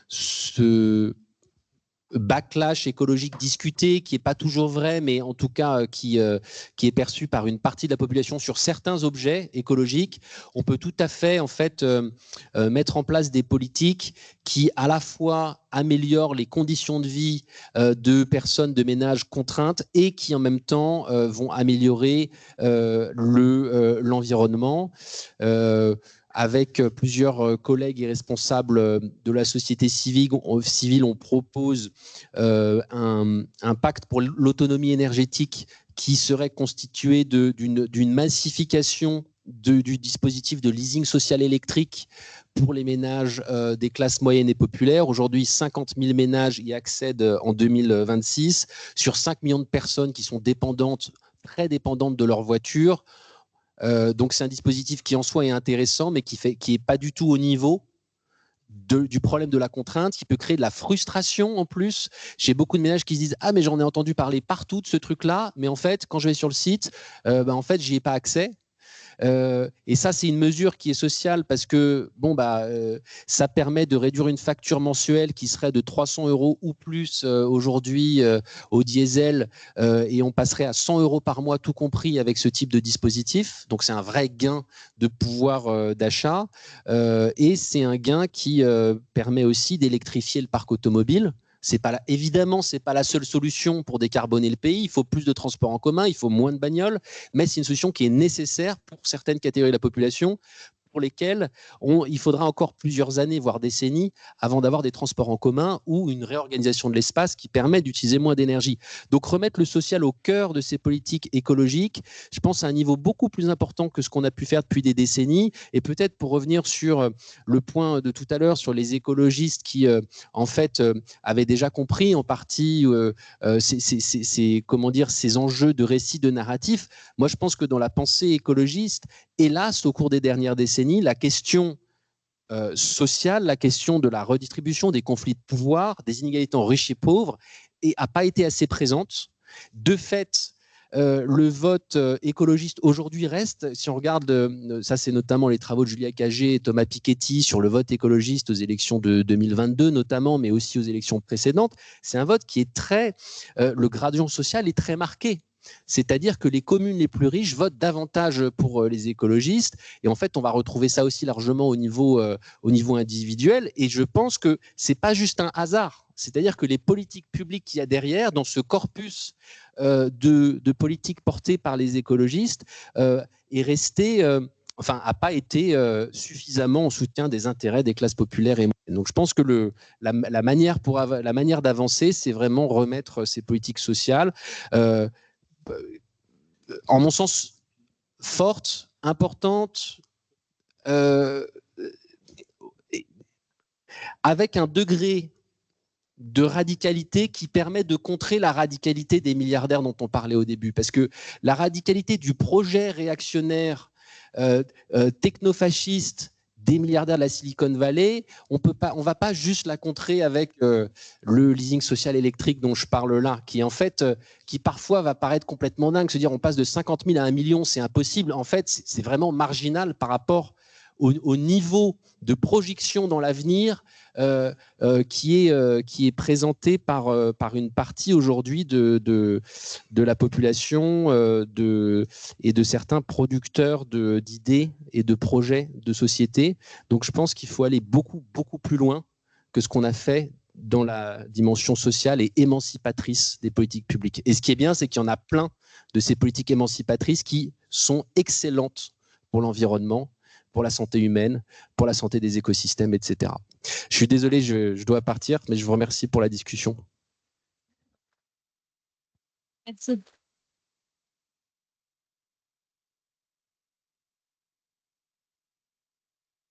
ce backlash écologique discuté, qui n'est pas toujours vrai, mais en tout cas qui est perçu par une partie de la population sur certains objets écologiques. On peut tout à fait en fait mettre en place des politiques qui à la fois améliorent les conditions de vie de personnes, de ménages contraintes, et qui en même temps vont améliorer l'environnement. Avec plusieurs collègues et responsables de la société civile, on propose un pacte pour l'autonomie énergétique qui serait constitué d'une massification du dispositif de leasing social électrique pour les ménages des classes moyennes et populaires. Aujourd'hui, 50 000 ménages y accèdent en 2026, sur 5 millions de personnes qui sont très dépendantes de leur voiture. Donc c'est un dispositif qui en soi est intéressant, mais qui est pas du tout au niveau du problème de la contrainte, qui peut créer de la frustration en plus. J'ai beaucoup de ménages qui se disent « Ah, mais j'en ai entendu parler partout de ce truc-là, mais en fait, quand je vais sur le site, en fait, j'y ai pas accès. » Et ça, c'est une mesure qui est sociale parce que ça permet de réduire une facture mensuelle qui serait de 300 € ou plus aujourd'hui au diesel, et on passerait à 100 € par mois, tout compris, avec ce type de dispositif. Donc, c'est un vrai gain de pouvoir d'achat, et c'est un gain qui permet aussi d'électrifier le parc automobile. Évidemment, ce n'est pas la seule solution pour décarboner le pays. Il faut plus de transports en commun, il faut moins de bagnoles, mais c'est une solution qui est nécessaire pour certaines catégories de la population, pour lesquelles il faudra encore plusieurs années, voire décennies, avant d'avoir des transports en commun ou une réorganisation de l'espace qui permet d'utiliser moins d'énergie. Donc remettre le social au cœur de ces politiques écologiques, je pense à un niveau beaucoup plus important que ce qu'on a pu faire depuis des décennies. Et peut-être pour revenir sur le point de tout à l'heure, sur les écologistes qui, en fait, avaient déjà compris en partie ces enjeux de récit, de narratif. Moi, je pense que dans la pensée écologiste, hélas, au cours des dernières décennies, la question sociale, la question de la redistribution, des conflits de pouvoir, des inégalités en riches et pauvres, n'a pas été assez présente. De fait, le vote écologiste aujourd'hui reste, si on regarde, ça c'est notamment les travaux de Julia Cagé et Thomas Piketty sur le vote écologiste aux élections de 2022 notamment, mais aussi aux élections précédentes, c'est un vote qui est le gradient social est très marqué. C'est-à-dire que les communes les plus riches votent davantage pour les écologistes, et en fait on va retrouver ça aussi largement au niveau individuel, et je pense que c'est pas juste un hasard. C'est-à-dire que les politiques publiques qu'il y a derrière, dans ce corpus de politiques portées par les écologistes, est resté, n'a pas été suffisamment en soutien des intérêts des classes populaires et moyennes. Donc je pense que la manière d'avancer, c'est vraiment remettre ces politiques sociales, en mon sens, fortes, importantes, avec un degré de radicalité qui permet de contrer la radicalité des milliardaires dont on parlait au début. Parce que la radicalité du projet réactionnaire technofasciste des milliardaires de la Silicon Valley, on va pas juste la contrer avec le leasing social électrique dont je parle là, qui en fait, qui parfois va paraître complètement dingue, se dire on passe de 50 000 à 1 million, c'est impossible. En fait, c'est vraiment marginal par rapport au niveau de projection dans l'avenir qui est présenté par une partie aujourd'hui de la population et de certains producteurs d'idées et de projets de société. Donc je pense qu'il faut aller beaucoup, beaucoup plus loin que ce qu'on a fait dans la dimension sociale et émancipatrice des politiques publiques. Et ce qui est bien, c'est qu'il y en a plein de ces politiques émancipatrices qui sont excellentes pour l'environnement, pour la santé humaine, pour la santé des écosystèmes, etc. Je suis désolé, je dois partir, mais je vous remercie pour la discussion. Merci.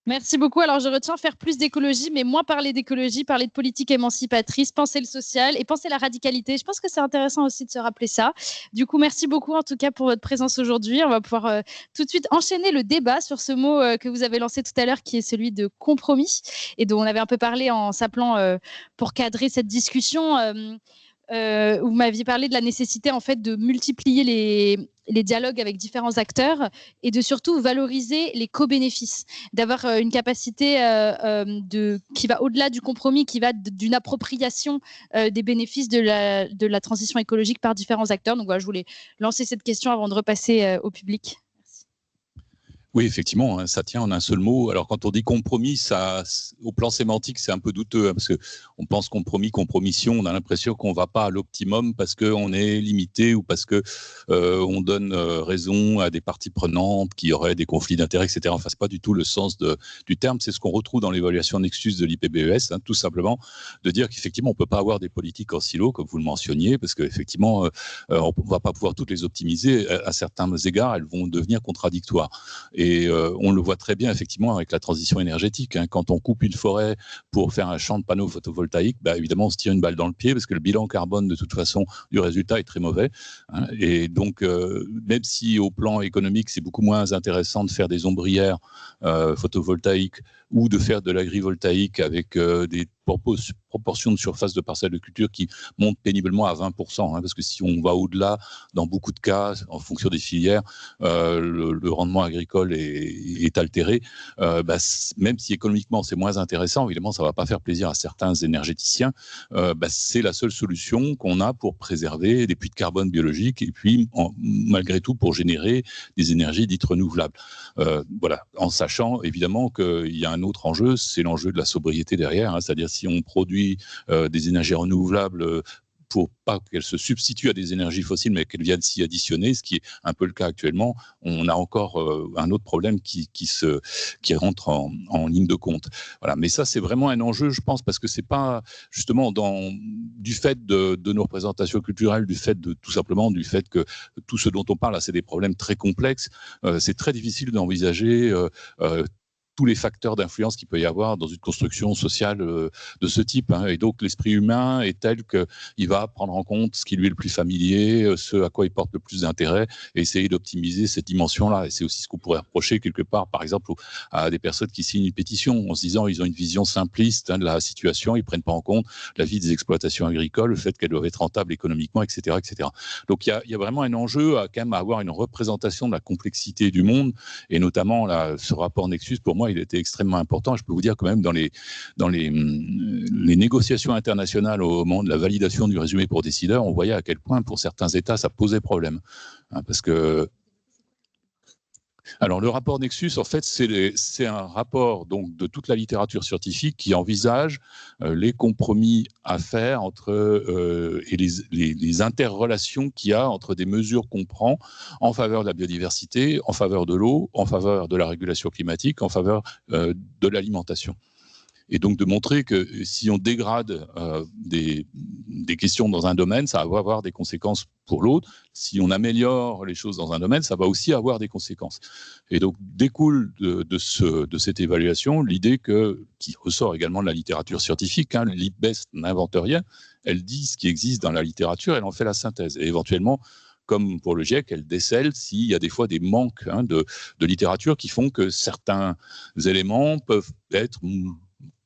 Merci beaucoup. Alors, je retiens faire plus d'écologie, mais moins parler d'écologie, parler de politique émancipatrice, penser le social et penser la radicalité. Je pense que c'est intéressant aussi de se rappeler ça. Du coup, merci beaucoup en tout cas pour votre présence aujourd'hui. On va pouvoir tout de suite enchaîner le débat sur ce mot que vous avez lancé tout à l'heure, qui est celui de compromis et dont on avait un peu parlé en s'appelant pour cadrer cette discussion. Vous m'aviez parlé de la nécessité en fait de multiplier les dialogues avec différents acteurs et de surtout valoriser les co-bénéfices, d'avoir une capacité qui va au-delà du compromis, qui va d'une appropriation des bénéfices de la transition écologique par différents acteurs. Donc voilà, je voulais lancer cette question avant de repasser au public. Oui, effectivement, hein, ça tient en un seul mot. Alors, quand on dit compromis, ça, au plan sémantique, c'est un peu douteux, hein, parce qu'on pense compromis, compromission, on a l'impression qu'on ne va pas à l'optimum parce qu'on est limité ou parce qu'on donne raison à des parties prenantes qui auraient des conflits d'intérêts, etc. Enfin, ce n'est pas du tout le sens du terme. C'est ce qu'on retrouve dans l'évaluation Nexus de l'IPBES, hein, tout simplement, de dire qu'effectivement, on ne peut pas avoir des politiques en silo, comme vous le mentionniez, parce qu'effectivement, on ne va pas pouvoir toutes les optimiser. À certains égards, elles vont devenir contradictoires. Et on le voit très bien effectivement avec la transition énergétique. Hein. Quand on coupe une forêt pour faire un champ de panneaux photovoltaïques, bah, évidemment on se tire une balle dans le pied parce que le bilan carbone de toute façon du résultat est très mauvais. Hein. Et donc même si au plan économique c'est beaucoup moins intéressant de faire des ombrières photovoltaïques ou de faire de l'agrivoltaïque avec des proportions de surface de parcelles de culture qui montent péniblement à 20%, hein, parce que si on va au-delà, dans beaucoup de cas, en fonction des filières, le rendement agricole est altéré. Même si économiquement c'est moins intéressant, évidemment ça ne va pas faire plaisir à certains énergéticiens, c'est la seule solution qu'on a pour préserver des puits de carbone biologiques et puis malgré tout pour générer des énergies dites renouvelables. Voilà, en sachant évidemment qu'il y a un autre enjeu, c'est l'enjeu de la sobriété derrière, hein, c'est-à-dire si on produit des énergies renouvelables pour pas qu'elles se substituent à des énergies fossiles, mais qu'elles viennent s'y additionner, ce qui est un peu le cas actuellement, on a encore un autre problème qui rentre en ligne de compte. Voilà. Mais ça, c'est vraiment un enjeu, je pense, parce que c'est pas justement du fait de nos représentations culturelles, tout simplement du fait que tout ce dont on parle, là, c'est des problèmes très complexes. C'est très difficile d'envisager tous les facteurs d'influence qu'il peut y avoir dans une construction sociale de ce type. Hein. Et donc, l'esprit humain est tel qu'il va prendre en compte ce qui lui est le plus familier, ce à quoi il porte le plus d'intérêt, et essayer d'optimiser cette dimension-là. Et c'est aussi ce qu'on pourrait reprocher quelque part, par exemple, à des personnes qui signent une pétition, en se disant qu'ils ont une vision simpliste de la situation, ils ne prennent pas en compte la vie des exploitations agricoles, le fait qu'elles doivent être rentables économiquement, etc. etc. Donc, il y a vraiment un enjeu à quand même avoir une représentation de la complexité du monde, et notamment là, ce rapport Nexus, pour moi, il était extrêmement important. Je peux vous dire quand même dans les négociations internationales au moment de la validation du résumé pour décideurs, on voyait à quel point pour certains États ça posait problème. Hein, parce que Alors, le rapport Nexus, en fait, c'est un rapport donc, de toute la littérature scientifique qui envisage les compromis à faire et les interrelations qu'il y a entre des mesures qu'on prend en faveur de la biodiversité, en faveur de l'eau, en faveur de la régulation climatique, en faveur de l'alimentation. Et donc de montrer que si on dégrade des questions dans un domaine, ça va avoir des conséquences pour l'autre. Si on améliore les choses dans un domaine, ça va aussi avoir des conséquences. Et donc découle de cette évaluation l'idée qui ressort également de la littérature scientifique, l'IPBES n'invente rien, elle dit ce qui existe dans la littérature, elle en fait la synthèse. Et éventuellement, comme pour le GIEC, elle décèle s'il y a des fois des manques de littérature qui font que certains éléments peuvent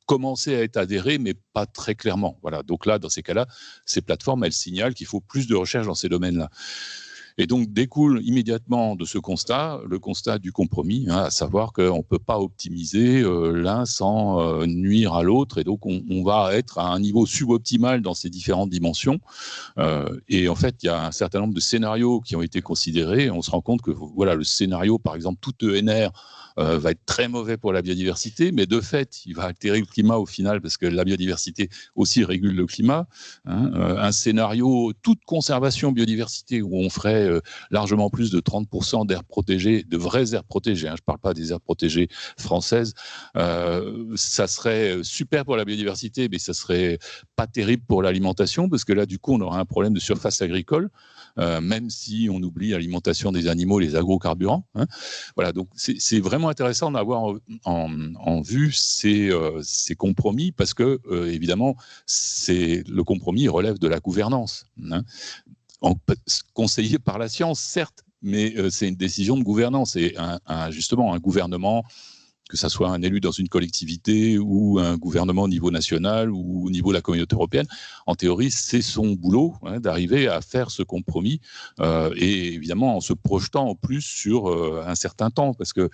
commencer à être adhérés, mais pas très clairement. Voilà. Donc là, dans ces cas-là, ces plateformes, elles signalent qu'il faut plus de recherche dans ces domaines-là. Et donc découle immédiatement de ce constat, le constat du compromis, à savoir qu'on ne peut pas optimiser l'un sans nuire à l'autre, et donc on va être à un niveau suboptimal dans ces différentes dimensions. Et en fait, il y a un certain nombre de scénarios qui ont été considérés, et on se rend compte que voilà, le scénario, par exemple, tout ENR, va être très mauvais pour la biodiversité, mais de fait, il va altérer le climat au final, parce que la biodiversité aussi régule le climat. Un scénario, toute conservation biodiversité, où on ferait largement plus de 30% d'aires protégées, de vraies aires protégées, je ne parle pas des aires protégées françaises, ça serait super pour la biodiversité, mais ça serait pas terrible pour l'alimentation, parce que là, du coup, on aurait un problème de surface agricole, même si on oublie l'alimentation des animaux, les agrocarburants. Voilà, donc c'est vraiment intéressant d'avoir en vue ces compromis, parce que, évidemment, le compromis relève de la gouvernance. Conseillé par la science, certes, mais c'est une décision de gouvernance. Et justement, un gouvernement, que ce soit un élu dans une collectivité ou un gouvernement au niveau national ou au niveau de la communauté européenne, en théorie, c'est son boulot d'arriver à faire ce compromis, et évidemment en se projetant en plus sur un certain temps, parce que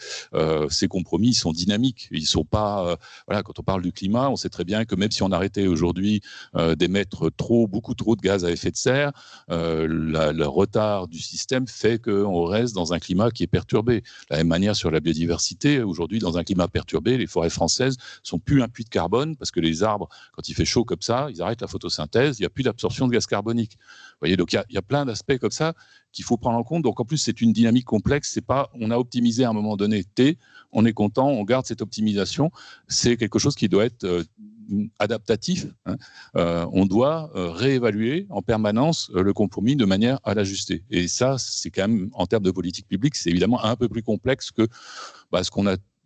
ces compromis sont dynamiques. Ils sont pas, voilà, quand on parle du climat, on sait très bien que même si on arrêtait aujourd'hui d'émettre beaucoup trop de gaz à effet de serre, le retard du système fait qu'on reste dans un climat qui est perturbé. De la même manière sur la biodiversité, aujourd'hui, dans un climat perturbé, les forêts françaises sont plus un puits de carbone, parce que les arbres, quand il fait chaud comme ça, ils arrêtent la photosynthèse, il n'y a plus d'absorption de gaz carbonique. Vous voyez, donc il y a plein d'aspects comme ça qu'il faut prendre en compte. Donc en plus, c'est une dynamique complexe. C'est pas, on a optimisé à un moment donné T, on est content, on garde cette optimisation. C'est quelque chose qui doit être adaptatif. On doit réévaluer en permanence le compromis de manière à l'ajuster. Et ça, c'est quand même, en termes de politique publique, c'est évidemment un peu plus complexe que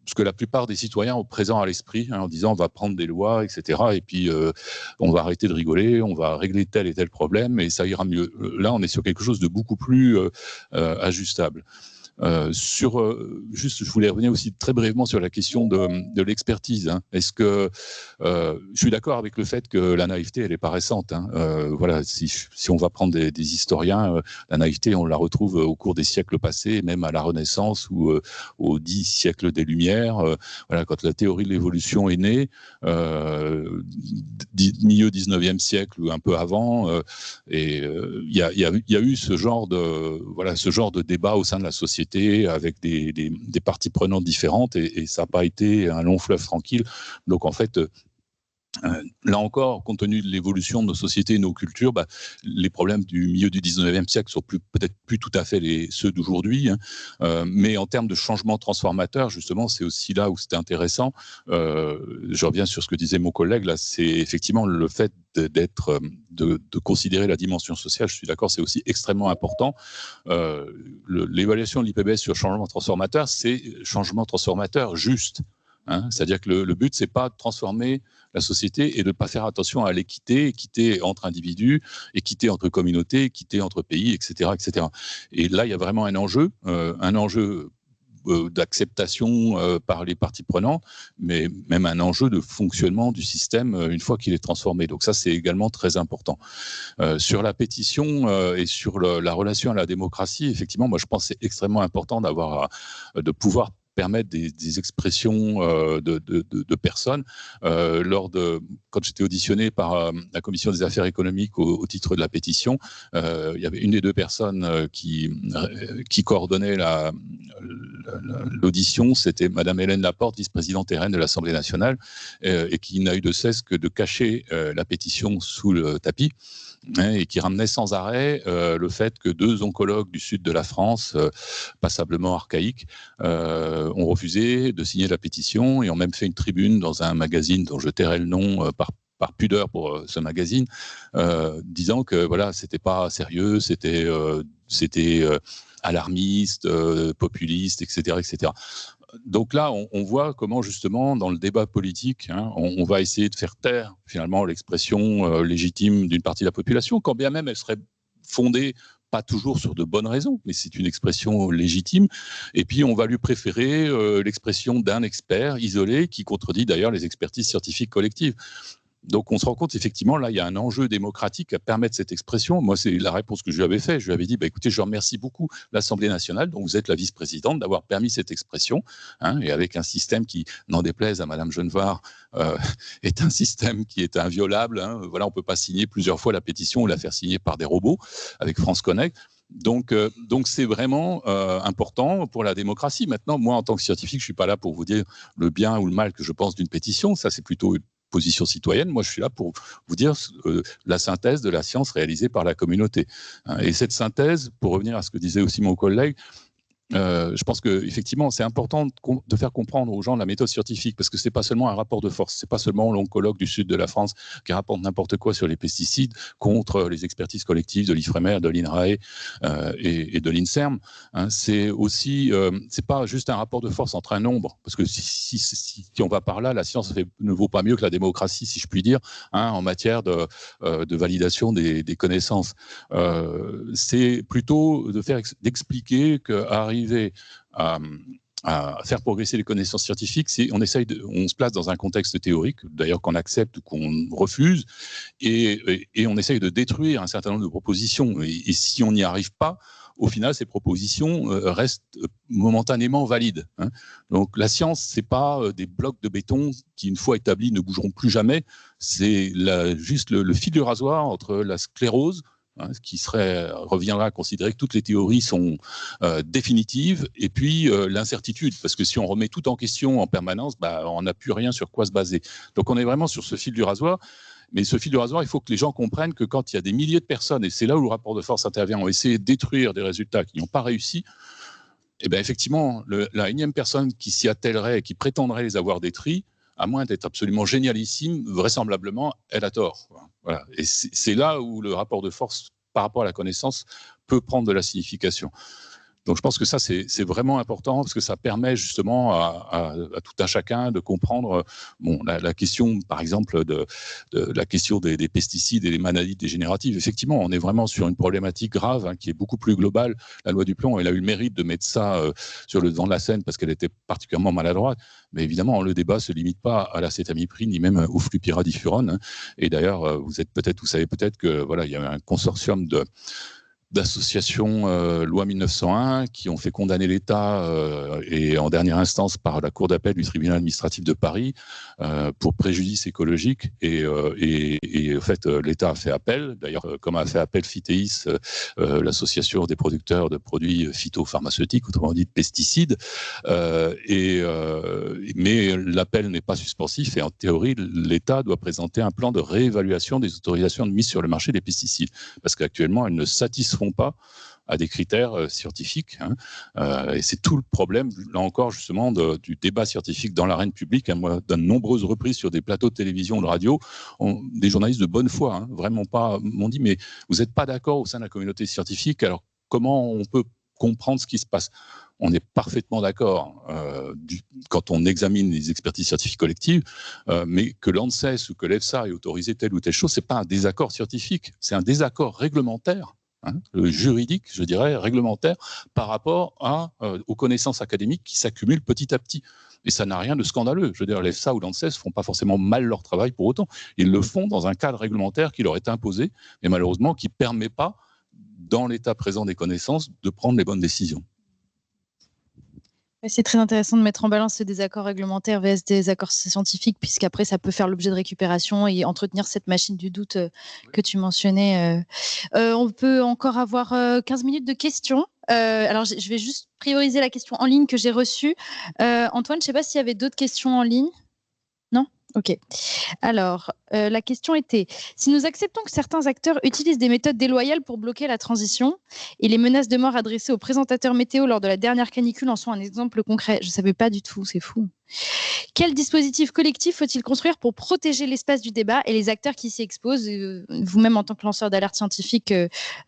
ce que la plupart des citoyens ont présent à l'esprit, en disant on va prendre des lois, etc. Et puis on va arrêter de rigoler, on va régler tel et tel problème et ça ira mieux. Là, on est sur quelque chose de beaucoup plus ajustable. Juste, je voulais revenir aussi très brièvement sur la question de l'expertise. Est-ce que je suis d'accord avec le fait que la naïveté, elle n'est pas récente. Voilà, si on va prendre des historiens, la naïveté, on la retrouve au cours des siècles passés, même à la Renaissance ou aux 10 siècles des Lumières. Voilà, quand la théorie de l'évolution est née, milieu 19e siècle ou un peu avant, et il y a eu ce genre de débat au sein de la société, avec des parties prenantes différentes, et ça n'a pas été un long fleuve tranquille. Donc en fait, là encore, compte tenu de l'évolution de nos sociétés et nos cultures, les problèmes du milieu du 19e siècle sont peut-être plus tout à fait ceux d'aujourd'hui, mais en termes de changement transformateur, justement, c'est aussi là où c'était intéressant. Je reviens sur ce que disait mon collègue, là, c'est effectivement le fait de considérer la dimension sociale. Je suis d'accord, c'est aussi extrêmement important. L'évaluation de l'IPBES sur changement transformateur, c'est changement transformateur juste. C'est-à-dire que le but, c'est pas de transformer la société et de ne pas faire attention à l'équité entre individus, équité entre communautés, équité entre pays, etc., etc. Et là, il y a vraiment un enjeu d'acceptation par les parties prenantes, mais même un enjeu de fonctionnement du système une fois qu'il est transformé. Donc ça, c'est également très important. Sur la pétition et sur la relation à la démocratie, effectivement, moi, je pense que c'est extrêmement important de pouvoir permettre des expressions de personnes. Quand j'étais auditionné par la Commission des affaires économiques au titre de la pétition, il y avait une des deux personnes qui coordonnait l'audition, c'était Madame Hélène Laporte, vice-présidente RN de l'Assemblée nationale, et qui n'a eu de cesse que de cacher la pétition sous le tapis, et qui ramenait sans arrêt le fait que 2 oncologues du sud de la France, passablement archaïques, ont refusé de signer la pétition et ont même fait une tribune dans un magazine dont je tairai le nom par pudeur pour ce magazine, disant que voilà, c'était pas sérieux, c'était alarmiste, populiste, etc., etc. Donc là, on voit comment justement dans le débat politique, on va essayer de faire taire finalement l'expression légitime d'une partie de la population, quand bien même elle serait fondée pas toujours sur de bonnes raisons, mais c'est une expression légitime. Et puis on va lui préférer l'expression d'un expert isolé qui contredit d'ailleurs les expertises scientifiques collectives. Donc on se rend compte effectivement, là il y a un enjeu démocratique à permettre cette expression. Moi c'est la réponse que je lui avais faite. Je lui avais dit, écoutez, je remercie beaucoup l'Assemblée nationale, dont vous êtes la vice-présidente, d'avoir permis cette expression, et avec un système qui, n'en déplaise à Madame Genevard, est un système qui est inviolable. Voilà, on ne peut pas signer plusieurs fois la pétition ou la faire signer par des robots avec France Connect. Donc c'est vraiment important pour la démocratie. Maintenant, moi en tant que scientifique, je ne suis pas là pour vous dire le bien ou le mal que je pense d'une pétition. Ça c'est plutôt position citoyenne. Moi, je suis là pour vous dire la synthèse de la science réalisée par la communauté. Et cette synthèse, pour revenir à ce que disait aussi mon collègue, je pense qu'effectivement, c'est important de faire comprendre aux gens la méthode scientifique, parce que ce n'est pas seulement un rapport de force, ce n'est pas seulement l'oncologue du sud de la France qui rapporte n'importe quoi sur les pesticides contre les expertises collectives de l'IFREMER, de l'INRAE et de l'INSERM. C'est aussi, c'est pas juste un rapport de force entre un nombre, parce que si on va par là, la science ne vaut pas mieux que la démocratie, si je puis dire, en matière de validation des connaissanses. C'est plutôt d'expliquer qu'arriver à faire progresser les connaissances scientifiques, on se place dans un contexte théorique, d'ailleurs qu'on accepte ou qu'on refuse, et on essaye de détruire un certain nombre de propositions. Et si on n'y arrive pas, au final, ces propositions restent momentanément valides. Donc la science, c'est pas des blocs de béton qui, une fois établis, ne bougeront plus jamais. C'est juste le fil du rasoir entre la sclérose, ce qui reviendra à considérer que toutes les théories sont définitives, et puis l'incertitude, parce que si on remet tout en question en permanence, on n'a plus rien sur quoi se baser. Donc on est vraiment sur ce fil du rasoir, mais ce fil du rasoir, il faut que les gens comprennent que quand il y a des milliers de personnes, et c'est là où le rapport de force intervient, ont essayé de détruire des résultats qui n'ont pas réussi, et bien effectivement, la énième personne qui s'y attellerait et qui prétendrait les avoir détruits, à moins d'être absolument génialissime, vraisemblablement, elle a tort. Voilà. Et c'est là où le rapport de force par rapport à la connaissance peut prendre de la signification. Donc je pense que ça, c'est vraiment important, parce que ça permet justement à tout un chacun de comprendre la question, par exemple, de la question des pesticides et des maladies dégénératives. Effectivement, on est vraiment sur une problématique grave qui est beaucoup plus globale. La loi Duplon, elle a eu le mérite de mettre ça sur le devant de la scène parce qu'elle était particulièrement maladroite. Mais évidemment, le débat ne se limite pas à l'acétamiprine, ni même au flupyradifurone. Et d'ailleurs, vous savez peut-être que voilà, il y a un consortium d'associations loi 1901 qui ont fait condamner l'État et en dernière instance par la Cour d'appel du tribunal administratif de Paris pour préjudice écologique, et en fait l'État a fait appel, d'ailleurs comme a fait appel Phytéis, l'association des producteurs de produits phytopharmaceutiques, autrement dit de pesticides, mais l'appel n'est pas suspensif, et en théorie l'État doit présenter un plan de réévaluation des autorisations de mise sur le marché des pesticides, parce qu'actuellement elles ne satisfont pas à des critères scientifiques. Et c'est tout le problème, là encore, justement, du débat scientifique dans l'arène publique. Moi, de nombreuses reprises sur des plateaux de télévision ou de radio, des journalistes de bonne foi, vraiment pas, m'ont dit, mais vous n'êtes pas d'accord au sein de la communauté scientifique, alors comment on peut comprendre ce qui se passe? On est parfaitement d'accord quand on examine les expertises scientifiques collectives, mais que l'ANSES ou que l'EFSA ait autorisé telle ou telle chose, ce n'est pas un désaccord scientifique, c'est un désaccord réglementaire, juridique, je dirais, réglementaire, par rapport aux connaissances académiques qui s'accumulent petit à petit. Et ça n'a rien de scandaleux. Je veux dire, l'EFSA ou l'ANSES ne font pas forcément mal leur travail pour autant. Ils le font dans un cadre réglementaire qui leur est imposé, mais malheureusement qui ne permet pas, dans l'état présent des connaissances, de prendre les bonnes décisions. C'est très intéressant de mettre en balance ce désaccord réglementaire vs désaccord scientifique, puisqu'après, ça peut faire l'objet de récupération et entretenir cette machine du doute que tu mentionnais. On peut encore avoir 15 minutes de questions. Alors, je vais juste prioriser la question en ligne que j'ai reçue. Antoine, je ne sais pas s'il y avait d'autres questions en ligne. Non ? Ok. Alors, la question était, si nous acceptons que certains acteurs utilisent des méthodes déloyales pour bloquer la transition, et les menaces de mort adressées aux présentateurs météo lors de la dernière canicule en sont un exemple concret. Je ne savais pas du tout, c'est fou. Quel dispositif collectif faut-il construire pour protéger l'espace du débat et les acteurs qui s'y exposent? Vous-même, en tant que lanceur d'alerte scientifique,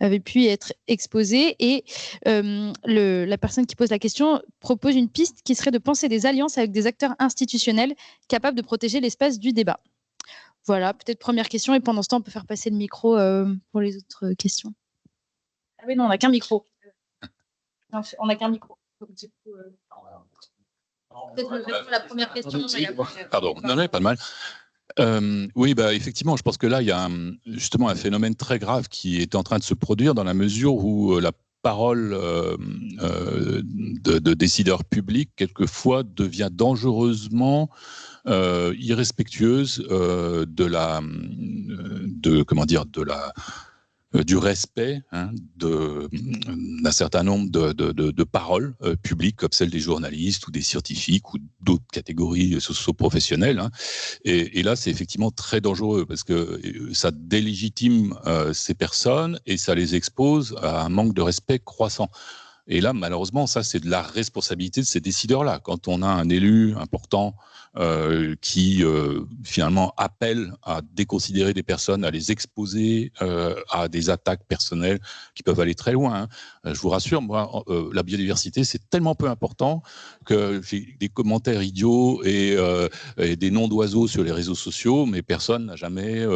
avez pu être exposé. Et la personne qui pose la question propose une piste qui serait de penser des alliances avec des acteurs institutionnels capables de protéger l'espace du débat. Voilà, peut-être première question. Et pendant ce temps, on peut faire passer le micro pour les autres questions. Ah oui, non, on n'a qu'un micro. Non, on n'a qu'un micro. Peut-être répondre à la première question. Pardon, non, pas de mal. Oui, effectivement, je pense que là, il y a justement un phénomène très grave qui est en train de se produire dans la mesure où la parole de décideurs publics, quelquefois, devient dangereusement irrespectueuse du respect d'un certain nombre de paroles publiques, comme celles des journalistes ou des scientifiques ou d'autres catégories socio-professionnelles. Et là, c'est effectivement très dangereux parce que ça délégitime ces personnes et ça les expose à un manque de respect croissant. Et là, malheureusement, ça, c'est de la responsabilité de ces décideurs-là. Quand on a un élu important qui finalement appelle à déconsidérer des personnes, à les exposer à des attaques personnelles qui peuvent aller très loin. Je vous rassure, moi, la biodiversité, c'est tellement peu important que j'ai des commentaires idiots et des noms d'oiseaux sur les réseaux sociaux, mais personne n'a jamais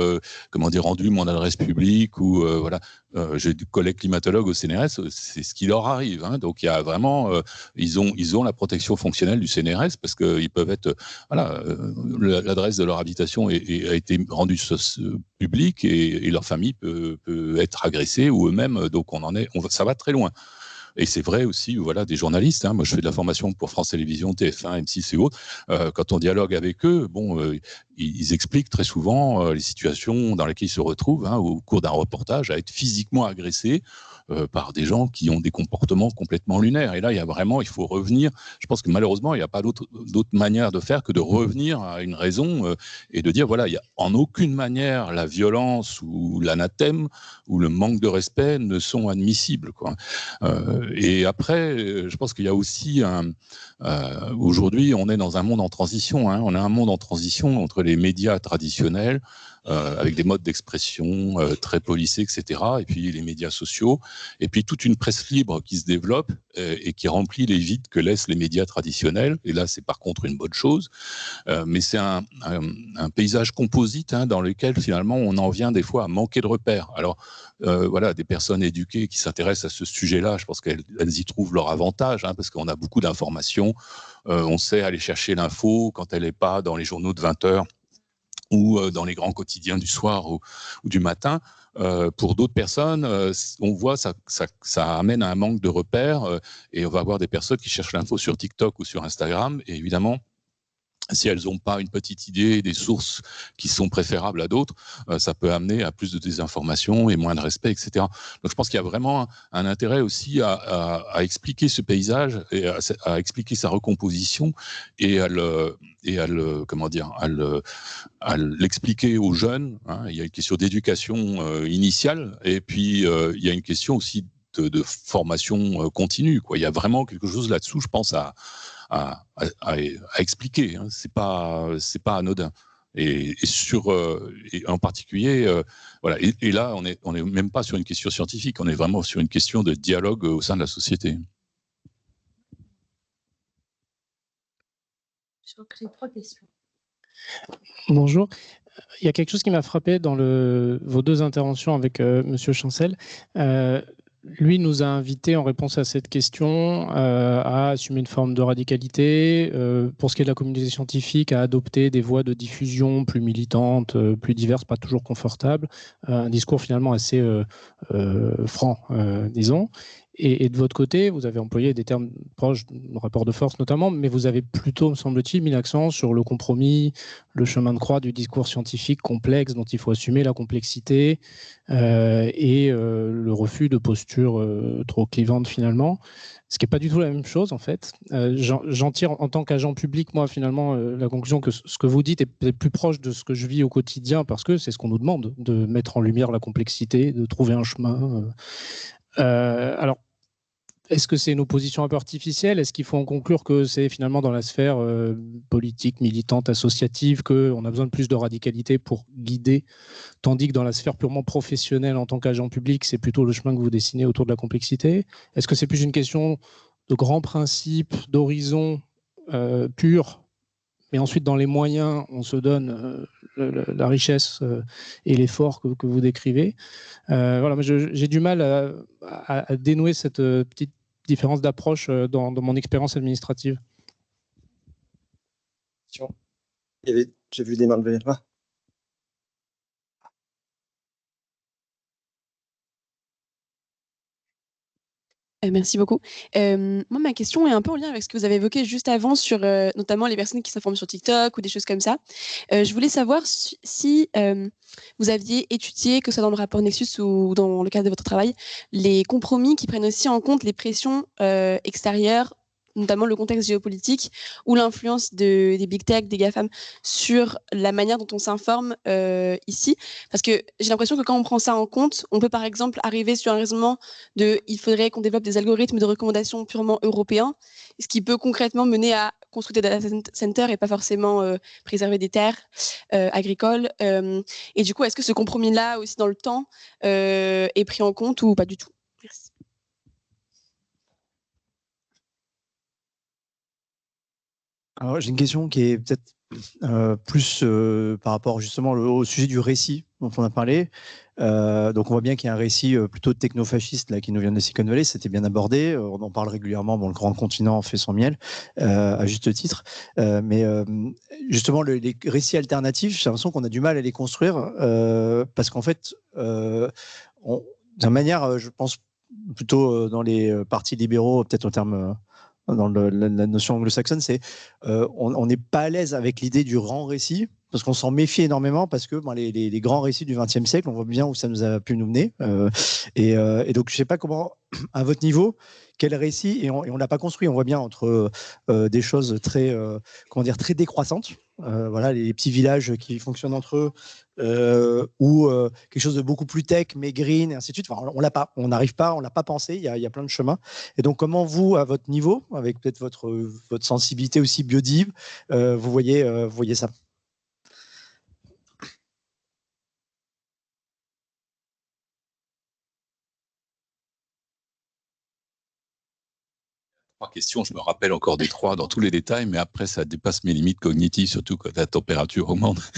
rendu mon adresse publique ou voilà. J'ai des collègues climatologues au CNRS, c'est ce qui leur arrive. Donc il y a vraiment, ils ont la protection fonctionnelle du CNRS parce qu'ils peuvent être, l'adresse de leur habitation a été rendue publique et leur famille peut être agressée ou eux-mêmes. Donc ça va très loin. Et c'est vrai aussi, des journalistes. Moi, je fais de la formation pour France Télévisions, TF1, M6 et autres. Quand on dialogue avec eux, ils expliquent très souvent les situations dans lesquelles ils se retrouvent au cours d'un reportage à être physiquement agressés par des gens qui ont des comportements complètement lunaires. Et là, il faut revenir. Je pense que malheureusement, il n'y a pas d'autre manière de faire que de revenir à une raison et de dire, il y a en aucune manière la violence ou l'anathème ou le manque de respect ne sont admissibles, quoi. Et après, je pense qu'il y a aussi aujourd'hui, on est dans un monde en transition. On a un monde en transition entre les médias traditionnels, avec des modes d'expression très policés, etc. Et puis les médias sociaux. Et puis toute une presse libre qui se développe et qui remplit les vides que laissent les médias traditionnels. Et là, c'est par contre une bonne chose. Mais c'est un paysage composite dans lequel finalement on en vient des fois à manquer de repères. Alors des personnes éduquées qui s'intéressent à ce sujet-là, je pense qu'elles y trouvent leur avantage, parce qu'on a beaucoup d'informations. On sait aller chercher l'info quand elle n'est pas dans les journaux de 20 heures ou dans les grands quotidiens du soir ou du matin. Pour d'autres personnes, on voit ça amène à un manque de repères et on va avoir des personnes qui cherchent l'info sur TikTok ou sur Instagram et évidemment, si elles n'ont pas une petite idée des sources qui sont préférables à d'autres, ça peut amener à plus de désinformation et moins de respect, etc. Donc je pense qu'il y a vraiment un intérêt aussi à expliquer ce paysage et à expliquer sa recomposition et à l'expliquer aux jeunes. Il y a une question d'éducation initiale et puis il y a une question aussi de formation continue, quoi. Il y a vraiment quelque chose là-dessous, je pense, à expliquer. C'est pas anodin. Et en particulier, Et là, on est même pas sur une question scientifique, on est vraiment sur une question de dialogue au sein de la société. Je crois que j'ai 3 questions. Bonjour. Il y a quelque chose qui m'a frappé dans vos 2 interventions avec Monsieur Chancel. Lui nous a invités en réponse à cette question à assumer une forme de radicalité, pour ce qui est de la communauté scientifique, à adopter des voies de diffusion plus militantes, plus diverses, pas toujours confortables, un discours finalement assez franc, disons. Et de votre côté, vous avez employé des termes proches du rapport de force notamment, mais vous avez plutôt, me semble-t-il, mis l'accent sur le compromis, le chemin de croix du discours scientifique complexe dont il faut assumer la complexité et le refus de postures trop clivantes finalement. Ce qui n'est pas du tout la même chose, en fait. J'en tire, en tant qu'agent public, moi, finalement, la conclusion que ce que vous dites est peut-être plus proche de ce que je vis au quotidien, parce que c'est ce qu'on nous demande, de mettre en lumière la complexité, de trouver un chemin. Alors, est-ce que c'est une opposition un peu artificielle? Est-ce qu'il faut en conclure que c'est finalement dans la sphère politique, militante, associative, qu'on a besoin de plus de radicalité pour guider, tandis que dans la sphère purement professionnelle en tant qu'agent public, c'est plutôt le chemin que vous dessinez autour de la complexité? Est-ce que c'est plus une question de grands principes, d'horizon pur, mais ensuite dans les moyens, on se donne la richesse et l'effort que vous décrivez? Voilà, j'ai du mal à dénouer cette petite différence d'approche dans mon expérience administrative. J'ai vu des mains levées. Merci beaucoup. Moi, ma question est un peu en lien avec ce que vous avez évoqué juste avant sur notamment les personnes qui s'informent sur TikTok ou des choses comme ça. Je voulais savoir si vous aviez étudié, que ce soit dans le rapport Nexus ou dans le cadre de votre travail, les compromis qui prennent aussi en compte les pressions extérieures, notamment le contexte géopolitique ou l'influence des big tech, des GAFAM sur la manière dont on s'informe ici. Parce que j'ai l'impression que quand on prend ça en compte, on peut par exemple arriver sur un raisonnement de il faudrait qu'on développe des algorithmes de recommandation purement européens, ce qui peut concrètement mener à construire des data centers et pas forcément préserver des terres agricoles. Et du coup, est-ce que ce compromis-là aussi dans le temps est pris en compte ou pas du tout? Merci. Alors, j'ai une question qui est peut-être plus par rapport justement au sujet du récit dont on a parlé. Donc on voit bien qu'il y a un récit plutôt technofasciste là, qui nous vient de Silicon Valley, c'était bien abordé, on en parle régulièrement, bon, le grand continent fait son miel, à juste titre, mais justement les récits alternatifs, j'ai l'impression qu'on a du mal à les construire, parce qu'en fait, d'une manière, je pense plutôt dans les partis libéraux, peut-être en termes... dans la notion anglo-saxonne, c'est on n'est pas à l'aise avec l'idée du grand récit, parce qu'on s'en méfie énormément, parce que les grands récits du XXe siècle, on voit bien où ça nous a pu nous mener. Et donc, je ne sais pas comment, à votre niveau, quel récit, et on ne l'a pas construit, on voit bien entre des choses très, très décroissantes, voilà, les petits villages qui fonctionnent entre eux, ou quelque chose de beaucoup plus tech, mais green, et ainsi de suite. Enfin, on l'a pas, on n'arrive pas, on l'a pas pensé. Il y a plein de chemins. Et donc, comment vous, à votre niveau, avec peut-être votre sensibilité aussi biodive, vous voyez ça? Trois questions, je me rappelle encore des trois dans tous les détails, mais après ça dépasse mes limites cognitives, surtout quand la température augmente.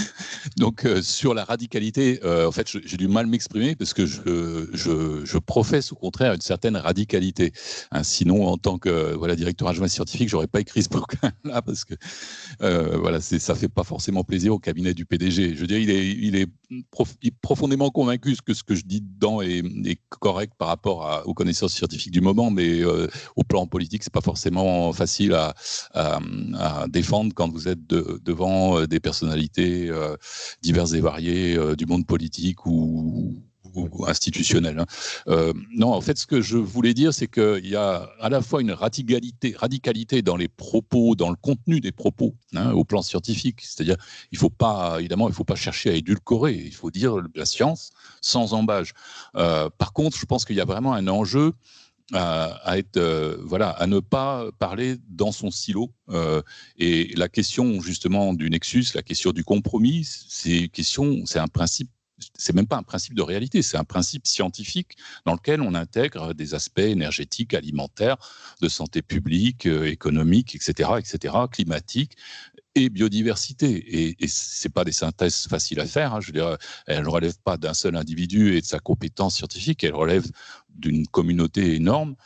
Donc sur la radicalité, en fait j'ai du mal à m'exprimer parce que je professe au contraire une certaine radicalité. Hein, sinon en tant que directeur adjoint scientifique, j'aurais pas écrit ce bouquin-là parce que ça fait pas forcément plaisir au cabinet du PDG. Je veux dire, il est profondément convaincu que ce que je dis dedans est correct par rapport aux connaissances scientifiques du moment, mais au plan politique, c'est pas forcément facile à défendre quand vous êtes devant des personnalités diverses et variées du monde politique ou institutionnel. Non, en fait, ce que je voulais dire, c'est qu'il y a à la fois une radicalité dans les propos, dans le contenu des propos, au plan scientifique. C'est-à-dire, il faut pas chercher à édulcorer. Il faut dire la science sans embâge. Par contre, je pense qu'il y a vraiment un enjeu à ne pas parler dans son silo. Et la question justement du nexus, la question du compromis, c'est un principe. C'est même pas un principe de réalité, c'est un principe scientifique dans lequel on intègre des aspects énergétiques, alimentaires, de santé publique, économique, etc., climatique et biodiversité. Et c'est pas des synthèses faciles à faire. Hein. Je veux dire, elles ne relèvent pas d'un seul individu et de sa compétence scientifique. Elles relèvent d'une communauté énorme.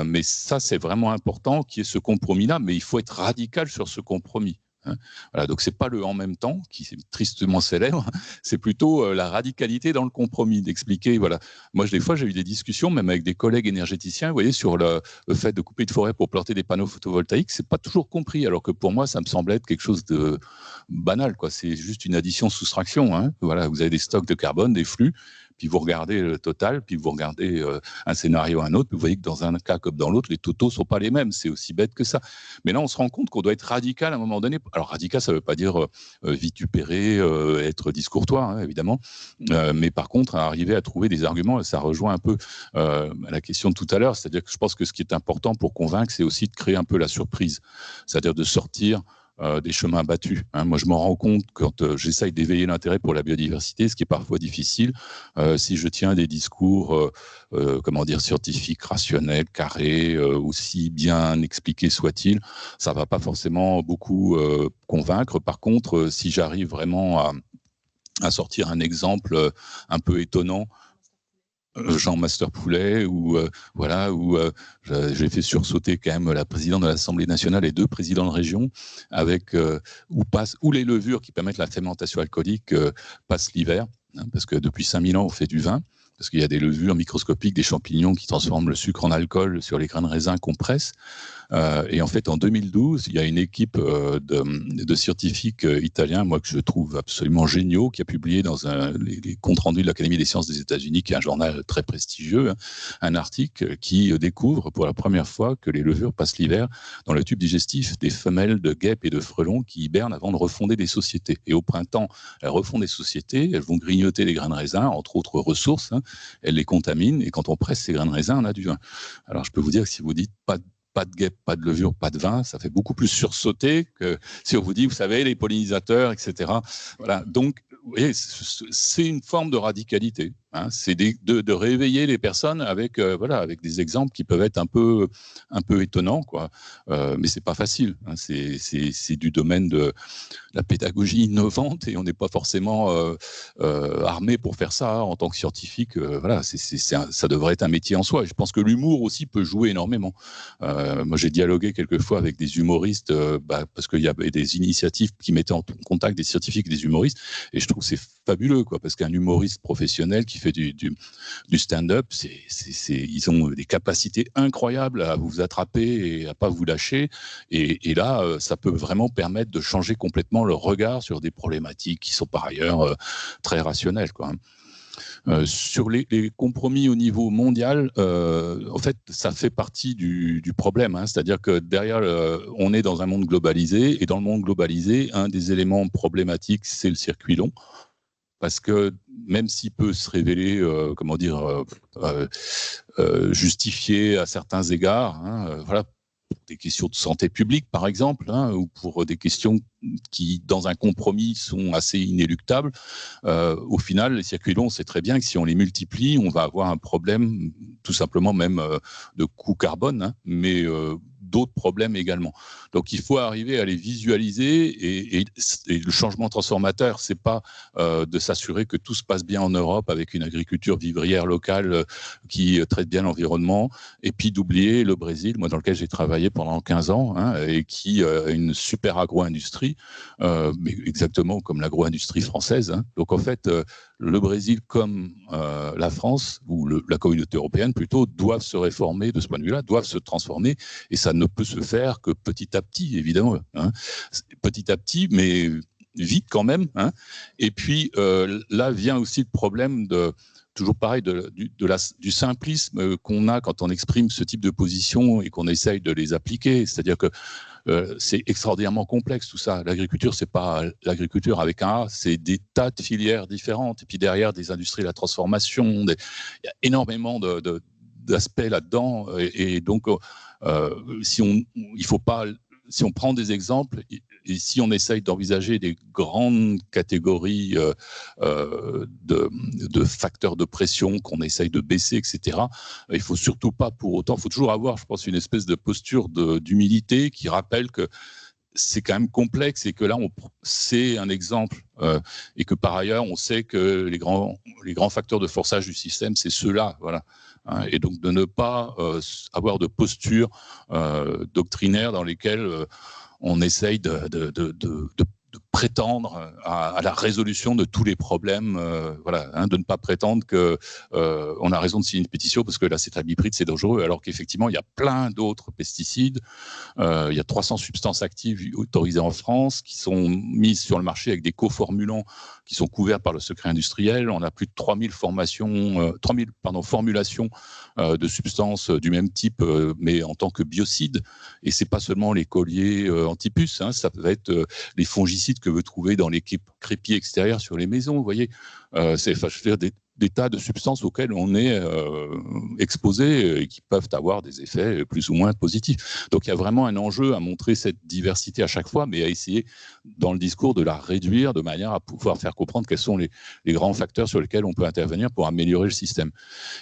Mais ça, c'est vraiment important qu'il y ait ce compromis-là. Mais il faut être radical sur ce compromis. Hein. Voilà, donc c'est pas le en même temps qui est tristement célèbre, c'est plutôt la radicalité dans le compromis, d'expliquer. Voilà, moi des fois j'ai eu des discussions même avec des collègues énergéticiens, vous voyez, sur le fait de couper de forêt pour planter des panneaux photovoltaïques, c'est pas toujours compris, alors que pour moi ça me semblait être quelque chose de banal, quoi. C'est juste une addition-soustraction. Hein. Voilà, vous avez des stocks de carbone, des flux. Puis vous regardez le total, puis vous regardez un scénario à un autre, puis vous voyez que dans un cas comme dans l'autre, les totaux ne sont pas les mêmes. C'est aussi bête que ça. Mais là, on se rend compte qu'on doit être radical à un moment donné. Alors, radical, ça ne veut pas dire vitupérer, être discourtois, hein, évidemment. Mais par contre, arriver à trouver des arguments, ça rejoint un peu la question de tout à l'heure. C'est-à-dire que je pense que ce qui est important pour convaincre, c'est aussi de créer un peu la surprise. C'est-à-dire de sortir des chemins battus. Hein. Moi, je m'en rends compte quand j'essaye d'éveiller l'intérêt pour la biodiversité, ce qui est parfois difficile. Si je tiens des discours, scientifiques, rationnels, carrés, aussi bien expliqués soient-ils, ça va pas forcément beaucoup convaincre. Par contre, si j'arrive vraiment à sortir un exemple un peu étonnant, Jean Master Poulet, où j'ai fait sursauter quand même la présidente de l'Assemblée nationale et 2 présidents de région, avec où les levures qui permettent la fermentation alcoolique passent l'hiver, hein, parce que depuis 5000 ans on fait du vin, parce qu'il y a des levures microscopiques, des champignons qui transforment le sucre en alcool sur les grains de raisin qu'on presse. Et en fait, en 2012, il y a une équipe de scientifiques italiens, moi que je trouve absolument géniaux, qui a publié dans les comptes rendus de l'Académie des sciences des États-Unis, qui est un journal très prestigieux, hein, un article qui découvre pour la première fois que les levures passent l'hiver dans le tube digestif des femelles de guêpes et de frelons qui hibernent avant de refonder des sociétés. Et au printemps, elles refondent des sociétés, elles vont grignoter les grains de raisin, entre autres ressources, hein, elles les contaminent, et quand on presse ces grains de raisin, on a du vin. Alors je peux vous dire que si vous dites pas de guêpes, pas de levure, pas de vin, ça fait beaucoup plus sursauter que si on vous dit, vous savez, les pollinisateurs, etc. Voilà. Donc, vous voyez, c'est une forme de radicalité. Hein. C'est de réveiller les personnes avec des exemples qui peuvent être un peu étonnants, quoi. Mais c'est pas facile. Hein. C'est du domaine de la pédagogie innovante et on n'est pas forcément armé pour faire ça en tant que scientifique. Ça devrait être un métier en soi. Et je pense que l'humour aussi peut jouer énormément. Moi, j'ai dialogué quelquefois avec des humoristes parce qu'il y avait des initiatives qui mettaient en contact des scientifiques et des humoristes. Et je trouve que c'est fabuleux, quoi, parce qu'un humoriste professionnel qui fait du stand-up, ils ont des capacités incroyables à vous attraper et à pas vous lâcher. Et là, ça peut vraiment permettre de changer complètement leur regard sur des problématiques qui sont par ailleurs très rationnelles, quoi. Sur les compromis au niveau mondial, en fait, ça fait partie du problème. Hein. C'est-à-dire que derrière, on est dans un monde globalisé, et dans le monde globalisé, un des éléments problématiques, c'est le circuit long. Parce que même s'il peut se révéler, justifié à certains égards, hein, voilà, pour des questions de santé publique, par exemple, hein, ou pour des questions qui, dans un compromis, sont assez inéluctables, au final, les circuits longs, on sait très bien que si on les multiplie, on va avoir un problème, tout simplement même de coût carbone, hein, mais d'autres problèmes également. Donc, il faut arriver à les visualiser et le changement transformateur, c'est pas de s'assurer que tout se passe bien en Europe avec une agriculture vivrière locale qui traite bien l'environnement, et puis d'oublier le Brésil, moi dans lequel j'ai travaillé pendant 15 ans, hein, et qui a une super agro-industrie, mais exactement comme l'agro-industrie française. Hein. Donc, en fait, le Brésil comme la France, ou la communauté européenne plutôt, doivent se réformer de ce point de vue-là, doivent se transformer, et ça ne peut se faire que petit à petit, évidemment. Hein. Petit à petit, mais vite quand même. Hein. Et puis, là vient aussi le problème toujours pareil, du simplisme qu'on a quand on exprime ce type de position et qu'on essaye de les appliquer. C'est-à-dire que c'est extraordinairement complexe tout ça. L'agriculture, c'est pas l'agriculture avec un A, c'est des tas de filières différentes. Et puis derrière, des industries de la transformation, il y a énormément d'aspects là-dedans. Et donc, si on prend des exemples et si on essaye d'envisager des grandes catégories de facteurs de pression qu'on essaye de baisser, etc., il ne faut surtout pas pour autant, il faut toujours avoir, je pense, une espèce de posture d'humilité qui rappelle que c'est quand même complexe et que là, c'est un exemple et que par ailleurs, on sait que les grands facteurs de forçage du système, c'est ceux-là, voilà. Et donc de ne pas avoir de posture doctrinaire dans lesquelles on essaye de prétendre à la résolution de tous les problèmes, de ne pas prétendre que on a raison de signer une pétition parce que la cétrabipride c'est dangereux, alors qu'effectivement il y a plein d'autres pesticides, il y a 300 substances actives autorisées en France qui sont mises sur le marché avec des coformulants qui sont couverts par le secret industriel. On a plus de 3000 formulations de substances du même type, mais en tant que biocides. Et c'est pas seulement les colliers antipuces, hein, ça peut être les fongicides que vous trouvez dans les crépiers extérieurs sur les maisons. Vous voyez, des tas de substances auxquelles on est exposé et qui peuvent avoir des effets plus ou moins positifs. Donc il y a vraiment un enjeu à montrer cette diversité à chaque fois, mais à essayer dans le discours de la réduire de manière à pouvoir faire comprendre quels sont les grands facteurs sur lesquels on peut intervenir pour améliorer le système.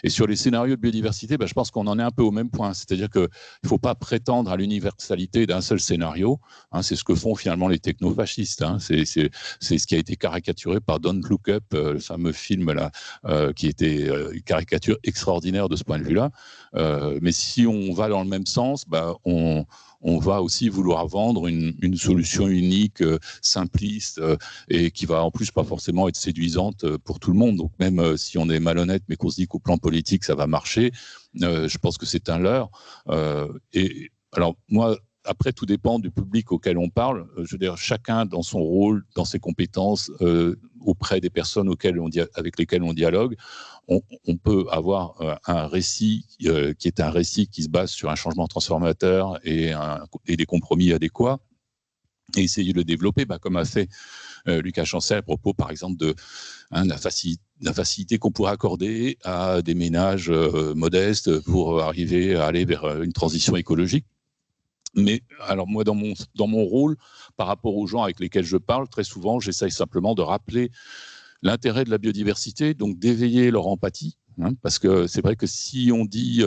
Et sur les scénarios de biodiversité, je pense qu'on en est un peu au même point, c'est-à-dire qu'il ne faut pas prétendre à l'universalité d'un seul scénario, hein, c'est ce que font finalement les technofascistes, hein, c'est ce qui a été caricaturé par Don't Look Up, le fameux film là, qui était une caricature extraordinaire de ce point de vue-là. Mais si on va dans le même sens, on va aussi vouloir vendre une solution unique, simpliste, et qui va en plus pas forcément être séduisante pour tout le monde. Donc même si on est malhonnête, mais qu'on se dit qu'au plan politique, ça va marcher, je pense que c'est un leurre. Et alors moi, après, tout dépend du public auquel on parle. Je veux dire, chacun dans son rôle, dans ses compétences, auprès des personnes avec lesquelles on dialogue, on peut avoir un récit qui est un récit qui se base sur un changement transformateur et des compromis adéquats, et essayer de le développer, comme a fait Lucas Chancel à propos, par exemple, de la facilité qu'on pourrait accorder à des ménages modestes pour arriver à aller vers une transition écologique. Mais alors moi, dans mon rôle, par rapport aux gens avec lesquels je parle, très souvent, j'essaye simplement de rappeler l'intérêt de la biodiversité, donc d'éveiller leur empathie. Hein, parce que c'est vrai que si on dit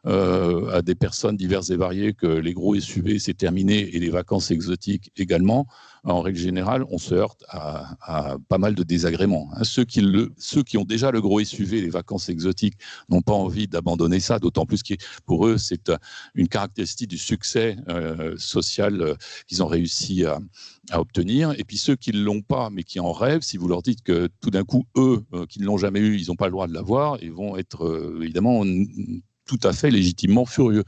à des personnes diverses et variées que les gros SUV c'est terminé et les vacances exotiques également, en règle générale, on se heurte à pas mal de désagréments. Hein. Ceux qui ont déjà le gros SUV, les vacances exotiques, n'ont pas envie d'abandonner ça, d'autant plus que pour eux, c'est une caractéristique du succès social qu'ils ont réussi à obtenir. Et puis ceux qui ne l'ont pas, mais qui en rêvent, si vous leur dites que tout d'un coup, eux, qui ne l'ont jamais eu, ils n'ont pas le droit de l'avoir, ils vont être évidemment tout à fait légitimement furieux.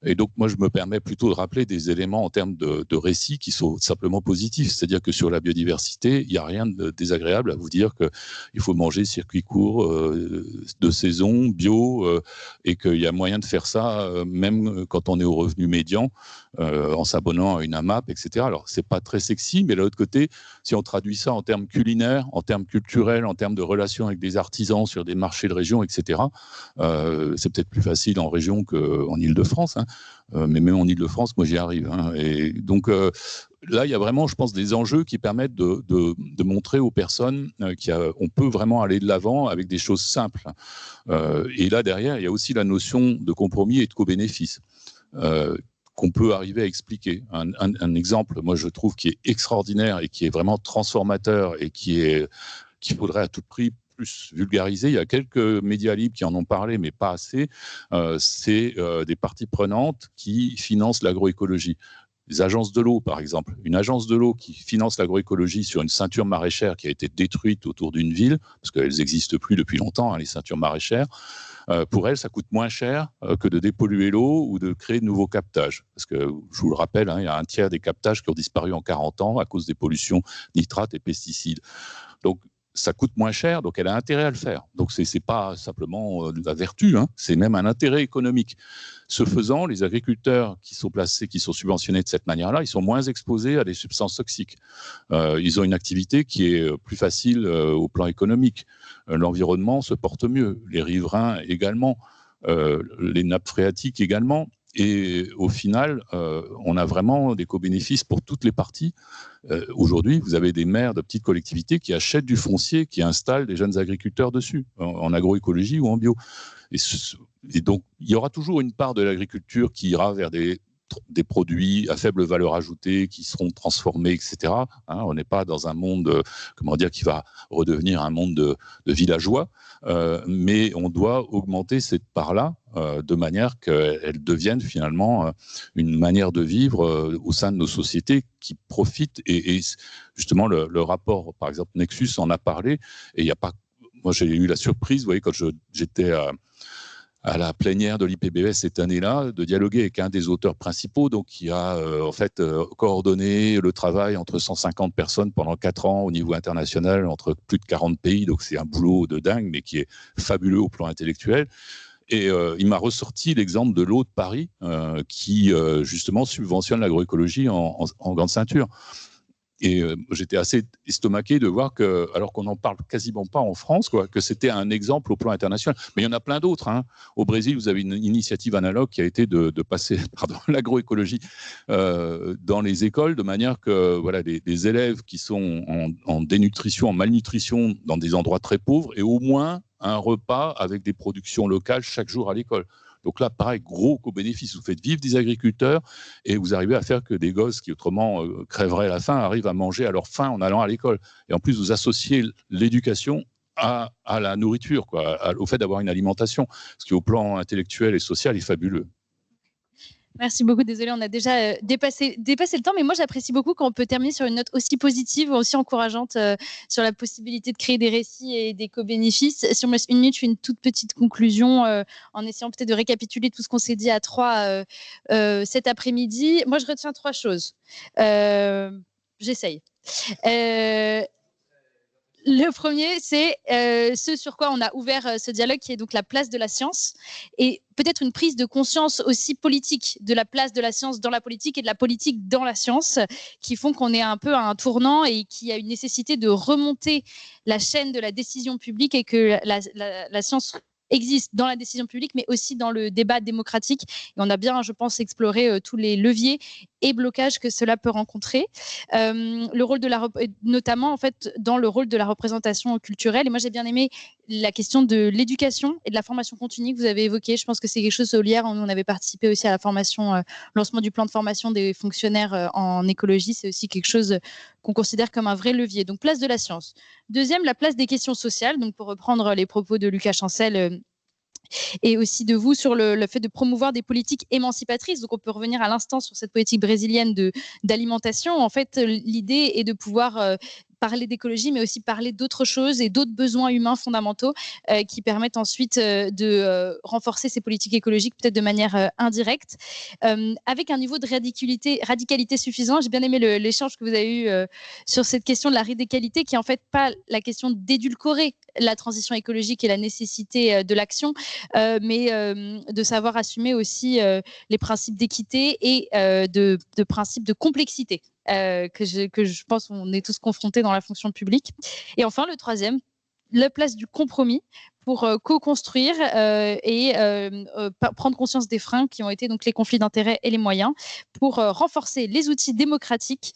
Et donc, moi, je me permets plutôt de rappeler des éléments en termes de récits qui sont simplement positifs. C'est-à-dire que sur la biodiversité, il n'y a rien de désagréable à vous dire qu'il faut manger circuit court, de saison, bio, et qu'il y a moyen de faire ça même quand on est au revenu médian, en s'abonnant à une AMAP, etc. Alors, c'est pas très sexy, mais de l'autre côté, si on traduit ça en termes culinaires, en termes culturels, en termes de relations avec des artisans sur des marchés de région, etc., c'est peut-être plus facile en région qu'en Île-de-France, hein. Mais même en Île-de-France, moi j'y arrive. Hein. Et donc là, il y a vraiment, je pense, des enjeux qui permettent de montrer aux personnes qu'on peut vraiment aller de l'avant avec des choses simples. Et là, derrière, il y a aussi la notion de compromis et de co-bénéfice qu'on peut arriver à expliquer. Un exemple, moi je trouve, qui est extraordinaire et qui est vraiment transformateur et qu'il faudrait à tout prix plus vulgarisé. Il y a quelques médias libres qui en ont parlé, mais pas assez. C'est des parties prenantes qui financent l'agroécologie. Les agences de l'eau, par exemple. Une agence de l'eau qui finance l'agroécologie sur une ceinture maraîchère qui a été détruite autour d'une ville, parce qu'elles n'existent plus depuis longtemps, hein, les ceintures maraîchères. Pour elles, ça coûte moins cher que de dépolluer l'eau ou de créer de nouveaux captages. Parce que, je vous le rappelle, hein, il y a un tiers des captages qui ont disparu en 40 ans à cause des pollutions nitrates et pesticides. Donc, ça coûte moins cher, donc elle a intérêt à le faire. Donc, ce n'est pas simplement de la vertu, hein, c'est même un intérêt économique. Ce faisant, les agriculteurs qui sont subventionnés de cette manière-là, ils sont moins exposés à des substances toxiques. Ils ont une activité qui est plus facile au plan économique. L'environnement se porte mieux, les riverains également, les nappes phréatiques également. Et au final, on a vraiment des co-bénéfices pour toutes les parties. Aujourd'hui, vous avez des maires de petites collectivités qui achètent du foncier, qui installent des jeunes agriculteurs dessus, en agroécologie ou en bio. Et donc, il y aura toujours une part de l'agriculture qui ira vers des des produits à faible valeur ajoutée qui seront transformés, etc. On n'est pas dans un monde, qui va redevenir un monde de villageois, mais on doit augmenter cette part-là de manière qu'elle devienne finalement une manière de vivre au sein de nos sociétés qui profite. Et justement, le rapport, par exemple, Nexus en a parlé, et il n'y a pas. Moi, j'ai eu la surprise, vous voyez, quand j'étais à la plénière de l'IPBES cette année-là, de dialoguer avec un des auteurs principaux, donc qui a coordonné le travail entre 150 personnes pendant 4 ans au niveau international, entre plus de 40 pays, donc c'est un boulot de dingue, mais qui est fabuleux au plan intellectuel. Et il m'a ressorti l'exemple de l'eau de Paris, qui justement subventionne l'agroécologie en grande ceinture. Et j'étais assez estomaqué de voir que, alors qu'on n'en parle quasiment pas en France, que c'était un exemple au plan international. Mais il y en a plein d'autres. Au Brésil, vous avez une initiative analogue qui a été de passer l'agroécologie dans les écoles, de manière que des élèves qui sont en dénutrition, en malnutrition, dans des endroits très pauvres, aient au moins un repas avec des productions locales chaque jour à l'école. Donc là, pareil, gros co-bénéfice. Vous faites vivre des agriculteurs et vous arrivez à faire que des gosses qui autrement crèveraient la faim arrivent à manger à leur faim en allant à l'école. Et en plus, vous associez l'éducation à la nourriture, au fait d'avoir une alimentation, ce qui au plan intellectuel et social est fabuleux. Merci beaucoup. Désolée, on a déjà dépassé le temps, mais moi j'apprécie beaucoup quand on peut terminer sur une note aussi positive, aussi encourageante sur la possibilité de créer des récits et des co-bénéfices. Si on me laisse une minute, je fais une toute petite conclusion en essayant peut-être de récapituler tout ce qu'on s'est dit à 3 cet après-midi. Moi, je retiens 3 choses. J'essaye. Le premier, c'est ce sur quoi on a ouvert ce dialogue, qui est donc la place de la science, et peut-être une prise de conscience aussi politique de la place de la science dans la politique et de la politique dans la science, qui font qu'on est un peu à un tournant et qu'il y a une nécessité de remonter la chaîne de la décision publique, et que la science existe dans la décision publique, mais aussi dans le débat démocratique. Et on a bien, je pense, exploré tous les leviers et blocages que cela peut rencontrer. Le rôle de notamment en fait dans le rôle de la représentation culturelle. Et moi, j'ai bien aimé la question de l'éducation et de la formation continue que vous avez évoquée. Je pense que c'est quelque chose, hier, on avait participé aussi à la formation, lancement du plan de formation des fonctionnaires en écologie. C'est aussi quelque chose qu'on considère comme un vrai levier. Donc, place de la science. Deuxième, la place des questions sociales. Donc, pour reprendre les propos de Lucas Chancel, et aussi de vous sur le fait de promouvoir des politiques émancipatrices. Donc, on peut revenir à l'instant sur cette politique brésilienne d'alimentation. En fait, l'idée est de pouvoir parler d'écologie, mais aussi parler d'autres choses et d'autres besoins humains fondamentaux qui permettent ensuite de renforcer ces politiques écologiques, peut-être de manière indirecte, avec un niveau de radicalité suffisant. J'ai bien aimé l'échange que vous avez eu sur cette question de la radicalité, qui est en fait pas la question d'édulcorer la transition écologique et la nécessité de l'action, mais de savoir assumer aussi les principes d'équité et de principes de complexité. Que je pense qu'on est tous confrontés dans la fonction publique. Et enfin, le troisième, la place du compromis pour co-construire et prendre conscience des freins qui ont été donc les conflits d'intérêts et les moyens, pour renforcer les outils démocratiques,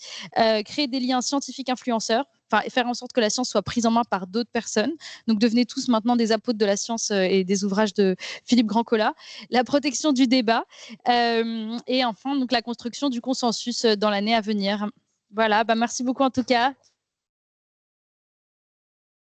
créer des liens scientifiques influenceurs, faire en sorte que la science soit prise en main par d'autres personnes. Donc, devenez tous maintenant des apôtres de la science et des ouvrages de Philippe Grandcola. La protection du débat et enfin, donc, la construction du consensus dans l'année à venir. Voilà, merci beaucoup en tout cas.